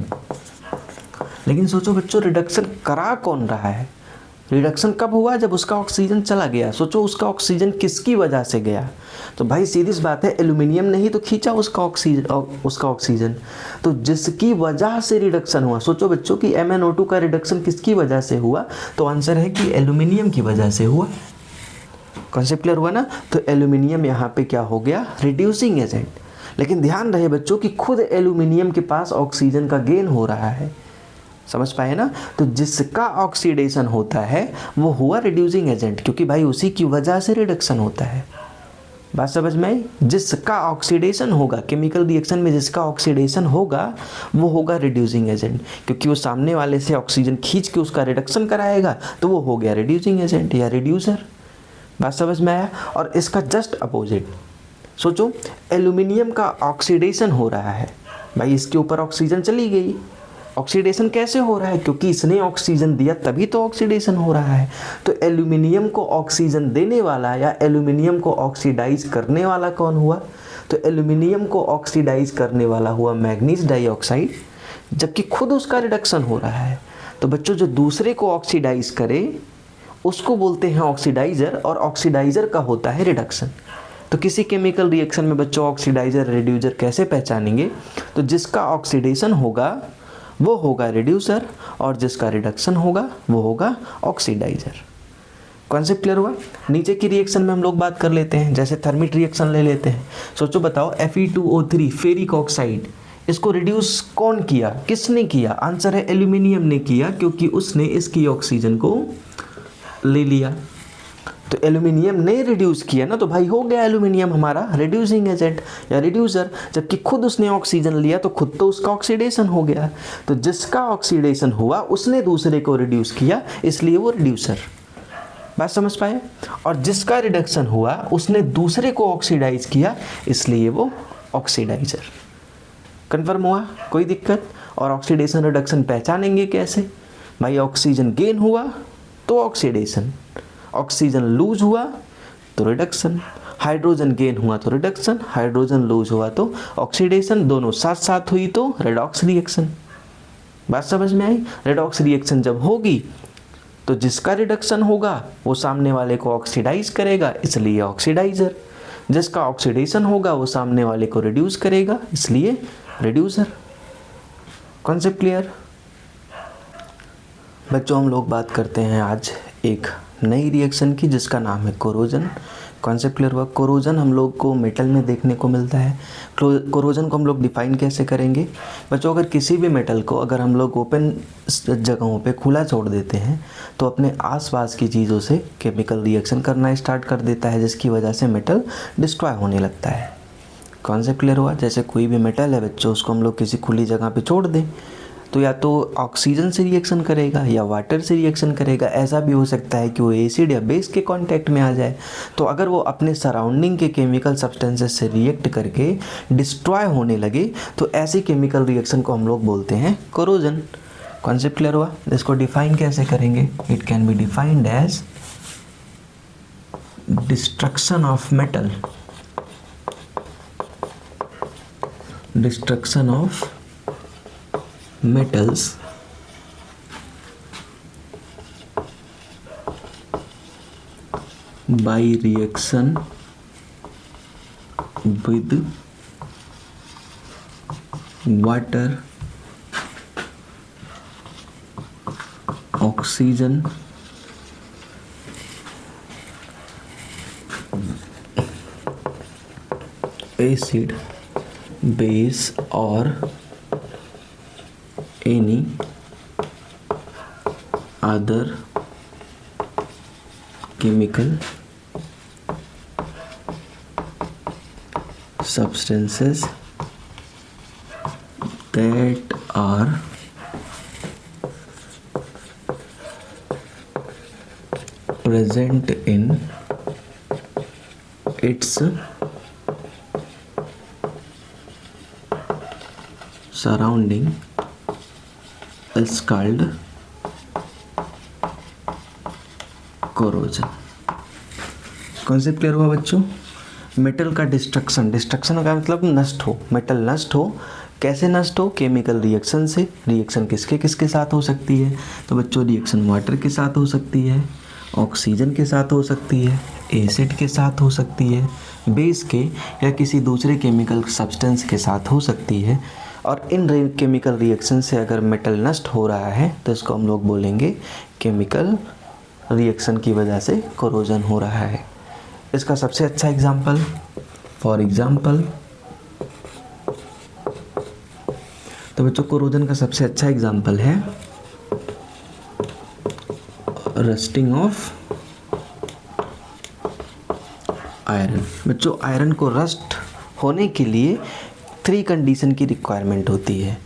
लेकिन सोचो बच्चों, रिडक्शन करा कौन रहा है? रिडक्शन कब हुआ? जब उसका ऑक्सीजन चला गया। सोचो उसका ऑक्सीजन किसकी वजह से गया? तो भाई सीधी सी बात है, एल्यूमिनियम ने ही तो खींचा उसका ऑक्सीजन। तो जिसकी वजह से रिडक्शन हुआ, सोचो बच्चों कि MnO2 का रिडक्शन किसकी वजह से हुआ? तो आंसर है कि एल्यूमिनियम की वजह से हुआ। कॉन्सेप्ट क्लियर हुआ ना? तो एल्यूमिनियम यहाँ पे क्या हो गया, रिड्यूसिंग एजेंट। लेकिन ध्यान रहे बच्चों कि खुद एल्यूमिनियम के पास ऑक्सीजन का गेन हो रहा है। समझ पाए ना? तो जिसका ऑक्सीडेशन होता है वो हुआ रिड्यूसिंग एजेंट, क्योंकि भाई उसी की वजह से रिडक्शन होता है। बात समझ में आई? जिसका ऑक्सीडेशन होगा, केमिकल रिएक्शन में जिसका ऑक्सीडेशन होगा वो होगा रिड्यूसिंग एजेंट, क्योंकि वो सामने वाले से ऑक्सीजन खींच के उसका रिडक्शन कराएगा, तो वो हो गया रिड्यूसिंग एजेंट या रिड्यूसर। बात समझ में आया? और इसका जस्ट अपोजिट सोचो, एल्यूमिनियम का ऑक्सीडेशन हो रहा है। भाई इसके ऊपर ऑक्सीजन चली गई। ऑक्सीडेशन कैसे हो रहा है? क्योंकि इसने ऑक्सीजन दिया तभी तो ऑक्सीडेशन हो रहा है। तो एल्यूमिनियम को ऑक्सीजन देने वाला या एल्यूमिनियम को ऑक्सीडाइज करने वाला कौन हुआ? तो एल्यूमिनियम को ऑक्सीडाइज करने वाला हुआ मैग्नीज डाइऑक्साइड, जबकि खुद उसका रिडक्शन हो रहा है। तो बच्चों जो दूसरे को ऑक्सीडाइज करे उसको बोलते हैं ऑक्सीडाइजर, और ऑक्सीडाइजर का होता है रिडक्शन। तो किसी केमिकल रिएक्शन में बच्चों ऑक्सीडाइजर रिड्यूसर कैसे पहचानेंगे? तो जिसका ऑक्सीडेशन होगा वो होगा रिड्यूसर, और जिसका रिडक्शन होगा वो होगा ऑक्सीडाइजर। कॉन्सेप्ट क्लियर हुआ? नीचे की रिएक्शन में हम लोग बात कर लेते हैं, जैसे थर्मिट रिएक्शन ले लेते हैं। सोचो बताओ, Fe2O3 फेरिक ऑक्साइड, इसको रिड्यूस कौन किया, किसने किया? आंसर है एल्यूमिनियम ने किया, क्योंकि उसने इसकी ऑक्सीजन को ले लिया। तो एल्यूमिनियम ने रिड्यूस किया ना, तो भाई हो गया एल्यूमिनियम हमारा रिड्यूसिंग एजेंट या रिड्यूसर, जबकि खुद उसने ऑक्सीजन लिया तो खुद तो उसका ऑक्सीडेशन हो गया। तो जिसका ऑक्सीडेशन हुआ उसने दूसरे को रिड्यूस किया, इसलिए वो रिड्यूसर। बात समझ पाए? और जिसका रिडक्शन हुआ उसने दूसरे को ऑक्सीडाइज किया, इसलिए वो ऑक्सीडाइजर। कन्फर्म हुआ? कोई दिक्कत? और ऑक्सीडेशन रिडक्शन पहचानेंगे कैसे? भाई ऑक्सीजन गेन हुआ तो ऑक्सीडेशन, ऑक्सीजन लूज हुआ तो रिडक्शन, हाइड्रोजन गेन हुआ तो रिडक्शन, हाइड्रोजन लूज हुआ तो ऑक्सीडेशन, दोनों साथ साथ हुई तो रेडॉक्स रिएक्शन। बात समझ में आई? रेडॉक्स रिएक्शन जब होगी तो जिसका रिडक्शन होगा वो सामने वाले को ऑक्सीडाइज करेगा, इसलिए ऑक्सीडाइजर। जिसका ऑक्सीडेशन होगा वो सामने वाले को रिड्यूस करेगा, इसलिए रिड्यूसर। Concept clear? बच्चों हम लोग बात करते हैं आज एक नई रिएक्शन की जिसका नाम है कोरोजन। कॉन्सेप्ट क्लियर हुआ? कोरोजन हम लोग को मेटल में देखने को मिलता है। कोरोजन को हम लोग डिफाइन कैसे करेंगे? बच्चों अगर किसी भी मेटल को अगर हम लोग ओपन जगहों पे खुला छोड़ देते हैं तो अपने आसपास की चीज़ों से केमिकल रिएक्शन करना स्टार्ट कर देता है, जिसकी वजह से मेटल डिस्ट्रॉय होने लगता है। कॉन्सेप्ट क्लियर हुआ? जैसे कोई भी मेटल है बच्चों, उसको हम लोग किसी खुली जगह पे छोड़ दें तो या तो ऑक्सीजन से रिएक्शन करेगा या वाटर से रिएक्शन करेगा। ऐसा भी हो सकता है कि वो एसिड या बेस के कांटेक्ट में आ जाए। तो अगर वो अपने सराउंडिंग के केमिकल सब्सटेंसेस से रिएक्ट करके डिस्ट्रॉय होने लगे तो ऐसी केमिकल रिएक्शन को हम लोग बोलते हैं कोरोजन। कॉन्सेप्ट क्लियर हुआ? इसको डिफाइन कैसे करेंगे? It can be defined as destruction of metal destruction of metals by reaction with water, oxygen, acid, base or any other chemical substances that are present in its surrounding is called corrosion। Concept clear हुआ बच्चों? मेटल का डिस्ट्रक्शन, डिस्ट्रक्शन का मतलब नष्ट हो, मेटल नष्ट हो। कैसे नष्ट हो? केमिकल रिएक्शन से। रिएक्शन किसके किसके साथ हो सकती है? तो बच्चों रिएक्शन वाटर के साथ हो सकती है, ऑक्सीजन के साथ हो सकती है, एसिड के साथ हो सकती है, बेस के या किसी दूसरे केमिकल सब्सटेंस के साथ हो सकती है। और इन केमिकल रिएक्शन से अगर मेटल नष्ट हो रहा है तो इसको हम लोग बोलेंगे केमिकल रिएक्शन की वजह से कोरोजन हो रहा है। इसका सबसे अच्छा एग्जाम्पल, फॉर एग्जाम्पल, तो बच्चों कोरोजन का सबसे अच्छा एग्जाम्पल है रस्टिंग ऑफ आयरन। बच्चों आयरन को रस्ट होने के लिए 3 कंडीशन की रिक्वायरमेंट होती है।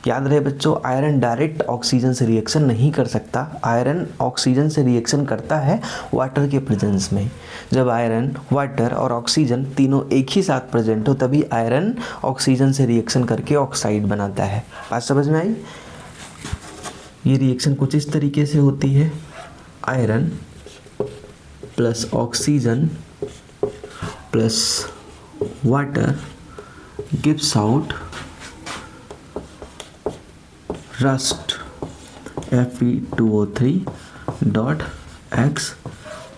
याद रहे बच्चों, आयरन डायरेक्ट ऑक्सीजन से रिएक्शन नहीं कर सकता। आयरन ऑक्सीजन से रिएक्शन करता है वाटर के प्रेजेंस में। जब आयरन, वाटर और ऑक्सीजन तीनों एक ही साथ प्रेजेंट हो तभी आयरन ऑक्सीजन से रिएक्शन करके ऑक्साइड बनाता है। बात समझ में आई? ये रिएक्शन कुछ इस तरीके से होती है, iron plus oxygen plus water gives out rust Fe2O3.X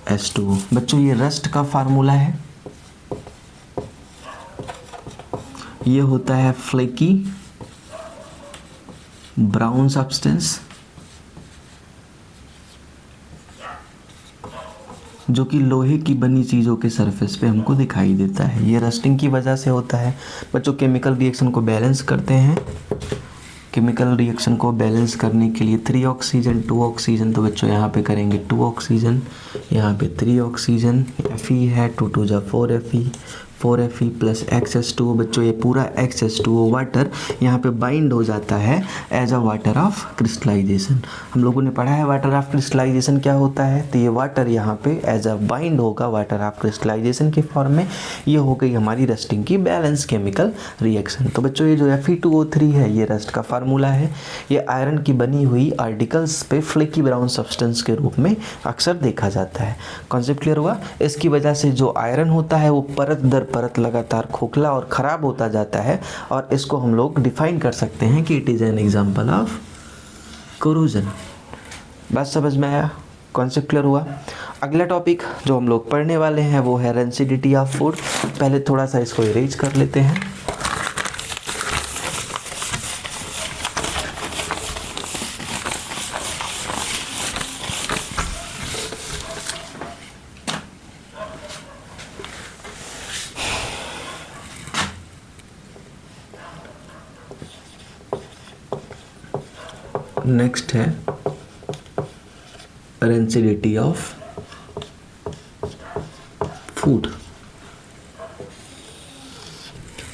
H2O। बच्चों ये रस्ट का फार्मूला है, ये होता है फ्लेकी ब्राउन सब्सटेंस जो कि लोहे की बनी चीज़ों के सरफेस पे हमको दिखाई देता है। ये रस्टिंग की वजह से होता है। बच्चों केमिकल रिएक्शन को बैलेंस करते हैं। केमिकल रिएक्शन को बैलेंस करने के लिए 3 ऑक्सीजन 2 ऑक्सीजन, तो बच्चों यहाँ पे करेंगे 2 ऑक्सीजन, यहाँ पे 3 ऑक्सीजन, Fe है 2 2 जा 4 Fe प्लस XH2O। बच्चों ये पूरा XH2O वाटर यहाँ पे बाइंड हो जाता है as a water of crystallization. हम लोगों ने पढ़ा है वाटर ऑफ क्रिस्टलाइजेशन क्या होता है, तो ये वाटर यहाँ पे एज अ बाइंड होगा वाटर ऑफ क्रिस्टलाइजेशन के फॉर्म में। ये हो गई हमारी रस्टिंग की बैलेंस केमिकल रिएक्शन। तो बच्चों ये जो Fe2O3 है ये रस्ट का फार्मूला है। ये आयरन की बनी हुई आर्टिकल्स पे फ्लेकी ब्राउन सब्सटेंस के रूप में अक्सर देखा जाता है। कॉन्सेप्ट क्लियर हुआ? इसकी वजह से जो आयरन होता है वो परत दर परत लगातार खोखला और ख़राब होता जाता है और इसको हम लोग डिफाइन कर सकते हैं कि it is an example of corrosion. बात समझ में आया? कॉन्सेप्ट क्लियर हुआ? अगला टॉपिक जो हम लोग पढ़ने वाले हैं वो है रेंसिडिटी ऑफ फूड। पहले थोड़ा सा इसको इरेज कर लेते हैं। नेक्स्ट है rancidity of food.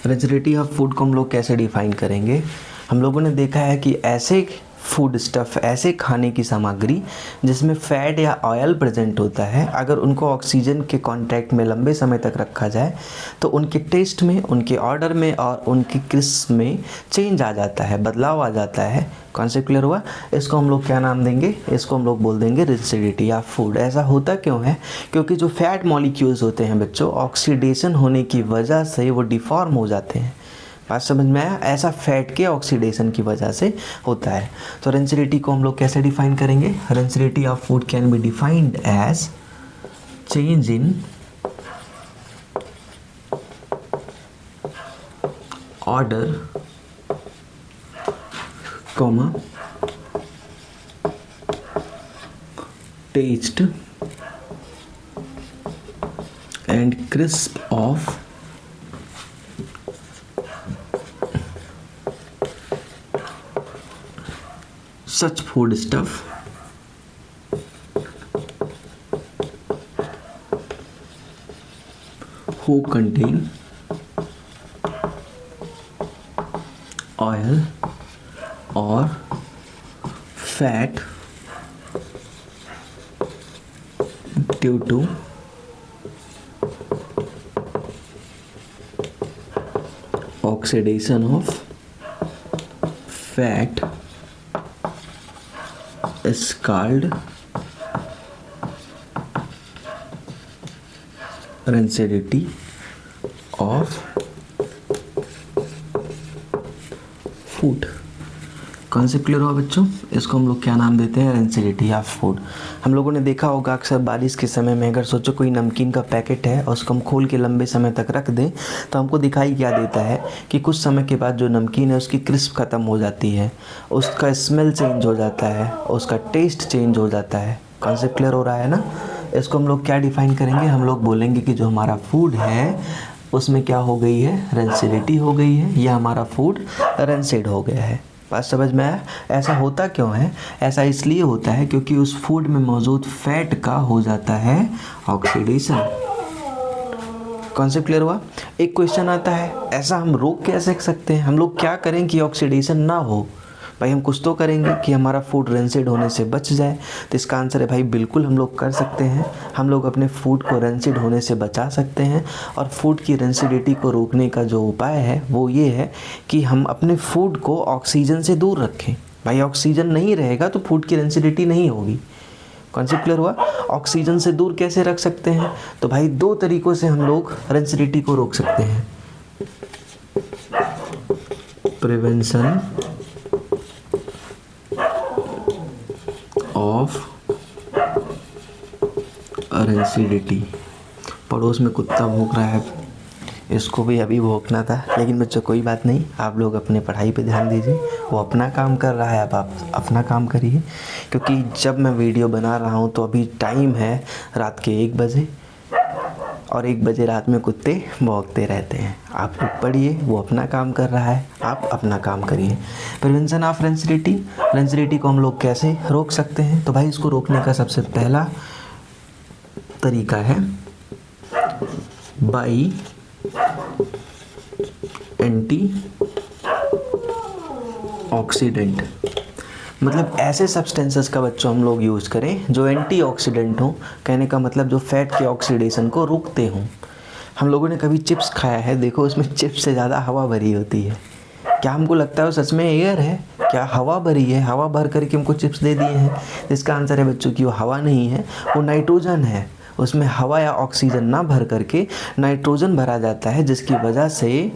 Rancidity of food को हम लोग कैसे डिफाइन करेंगे? हम लोगों ने देखा है कि ऐसे फूड स्टफ़, ऐसे खाने की सामग्री जिसमें फैट या ऑयल प्रेजेंट होता है, अगर उनको ऑक्सीजन के कांटेक्ट में लंबे समय तक रखा जाए तो उनके टेस्ट में, उनके ऑर्डर में और उनकी क्रिस्प में चेंज आ जाता है, बदलाव आ जाता है। कॉन्सेप्ट क्लियर हुआ? इसको हम लोग क्या नाम देंगे? इसको हम लोग बोल देंगे रेंसिडिटी ऑफ फूड। ऐसा होता क्यों है? क्योंकि जो फैट मॉलिक्यूल्स होते हैं बच्चों, ऑक्सीडेशन होने की वजह से वो डिफॉर्म हो जाते हैं। बात समझ में आया? ऐसा फैट के ऑक्सीडेशन की वजह से होता है। तो रेंसिडिटी को हम लोग कैसे डिफाइन करेंगे? Rancidity of food can be defined as change in odour comma taste and crisp of such food stuff who contain oil or fat due to oxidation of fat is called rancidity of food. Concept clear हुआ बच्चों? इसको हम लोग क्या नाम देते हैं? Rancidity of food. हम लोगों ने देखा होगा अक्सर बारिश के समय में अगर सोचो कोई नमकीन का पैकेट है और उसको हम खोल के लंबे समय तक रख दें तो हमको दिखाई क्या देता है कि कुछ समय के बाद जो नमकीन है उसकी क्रिस्प ख़त्म हो जाती है, उसका स्मेल चेंज हो जाता है, उसका टेस्ट चेंज हो जाता है। कॉन्सेप्ट क्लियर हो रहा है ना? इसको हम लोग क्या डिफ़ाइन करेंगे? हम लोग बोलेंगे कि जो हमारा फूड है उसमें क्या हो गई है? रेंसिडिटी हो गई है, या हमारा फूड रेंसिड हो गया है। बात समझ में आया? ऐसा होता क्यों है? ऐसा इसलिए होता है क्योंकि उस फूड में मौजूद फैट का हो जाता है ऑक्सीडेशन। कॉन्सेप्ट क्लियर हुआ? एक क्वेश्चन आता है, ऐसा हम रोक कैसे सकते हैं? हम लोग क्या करें कि ऑक्सीडेशन ना हो? भाई हम कुछ तो करेंगे कि हमारा फूड रेंसिड होने से बच जाए। तो इसका आंसर है भाई बिल्कुल हम लोग कर सकते हैं। हम लोग अपने फूड को रेंसिड होने से बचा सकते हैं और फूड की रेंसिडिटी को रोकने का जो उपाय है वो ये है कि हम अपने फूड को ऑक्सीजन से दूर रखें। भाई ऑक्सीजन नहीं रहेगा तो फूड की रेंसिडिटी नहीं होगी। कॉन्सेप्ट क्लियर हुआ? ऑक्सीजन से दूर कैसे रख सकते हैं? तो भाई दो तरीक़ों से हम लोग रेंसिडिटी को रोक सकते हैं। Prevention of rancidity. पड़ोस में कुत्ता भौंक रहा है, इसको भी अभी भौंकना था, लेकिन बच्चों कोई बात नहीं, आप लोग अपने पढ़ाई पे ध्यान दीजिए। वो अपना काम कर रहा है, अब आप अपना काम करिए। क्योंकि जब मैं वीडियो बना रहा हूँ तो अभी टाइम है रात के 1 बजे और 1 बजे रात में कुत्ते भौंकते रहते हैं। आप लोग पढ़िए, वो अपना काम कर रहा है, आप अपना काम करिए। Prevention of rancidity. रेंसिडिटी को हम लोग कैसे रोक सकते हैं? तो भाई इसको रोकने का सबसे पहला तरीका है बाई एंटी ऑक्सीडेंट। मतलब ऐसे सब्सटेंसेस का बच्चों हम लोग यूज़ करें जो एंटीऑक्सीडेंट हों। कहने का मतलब जो फैट के ऑक्सीडेशन को रोकते हों। हम लोगों ने कभी चिप्स खाया है, देखो उसमें चिप्स से ज़्यादा हवा भरी होती है। क्या हमको लगता है वो सच में एयर है? क्या हवा भरी है? हवा भर करके हमको चिप्स दे दिए हैं। इसका आंसर है बच्चों कि वो हवा नहीं है, वो नाइट्रोजन है। उसमें हवा या ऑक्सीजन ना भर करके नाइट्रोजन भरा जाता है, जिसकी वजह से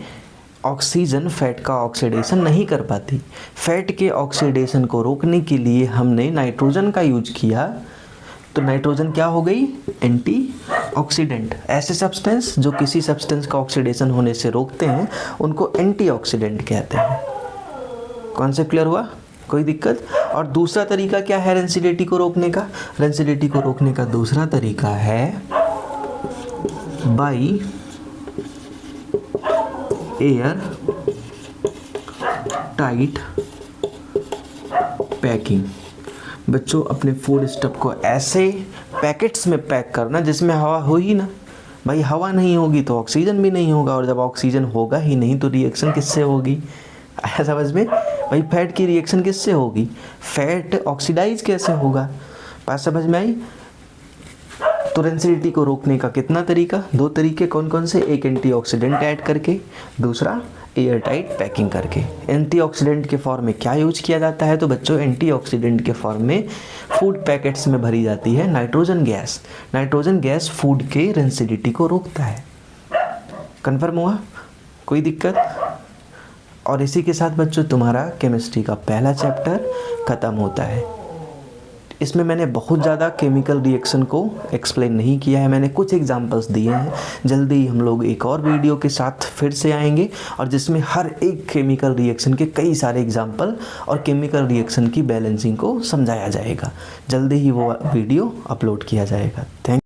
ऑक्सीजन फैट का ऑक्सीडेशन नहीं कर पाती। फैट के ऑक्सीडेशन को रोकने के लिए हमने नाइट्रोजन का यूज किया, तो नाइट्रोजन क्या हो गई? Anti oxidant. ऐसे सब्सटेंस जो किसी सब्सटेंस का ऑक्सीडेशन होने से रोकते हैं उनको एंटीऑक्सीडेंट कहते हैं। कॉन्सेप्ट क्लियर हुआ? कोई दिक्कत? और दूसरा तरीका क्या है रेंसिडिटी को रोकने का? रेंसिडिटी को रोकने का दूसरा तरीका है बाई एयर टाइट पैकिंग। बच्चों अपने फूड स्टफ को ऐसे पैकेट्स में पैक करना जिसमें हवा हो ही ना। भाई हवा नहीं होगी तो ऑक्सीजन भी नहीं होगा, और जब ऑक्सीजन होगा ही नहीं तो रिएक्शन किससे होगी? आया समझ में? भाई फैट की रिएक्शन किससे होगी? फैट ऑक्सीडाइज कैसे होगा? बात समझ में आई? तो रेंसिडिटी को रोकने का कितना तरीका? 2 तरीके। कौन कौन से? एक एंटीऑक्सीडेंट ऐड करके, दूसरा एयर टाइट पैकिंग करके। एंटीऑक्सीडेंट के फॉर्म में क्या यूज किया जाता है? तो बच्चों एंटीऑक्सीडेंट के फॉर्म में फूड पैकेट्स में भरी जाती है nitrogen gas. Nitrogen gas food के रेंसिडिटी को रोकता है। कन्फर्म हुआ? कोई दिक्कत? और इसी के साथ बच्चों तुम्हारा केमिस्ट्री का पहला चैप्टर ख़त्म होता है। इसमें मैंने बहुत ज़्यादा केमिकल रिएक्शन को एक्सप्लेन नहीं किया है, मैंने कुछ एग्जांपल्स दिए हैं। जल्दी ही हम लोग एक और वीडियो के साथ फिर से आएंगे और जिसमें हर एक केमिकल रिएक्शन के कई सारे एग्जांपल और केमिकल रिएक्शन की बैलेंसिंग को समझाया जाएगा। जल्दी ही वो वीडियो अपलोड किया जाएगा। थैंक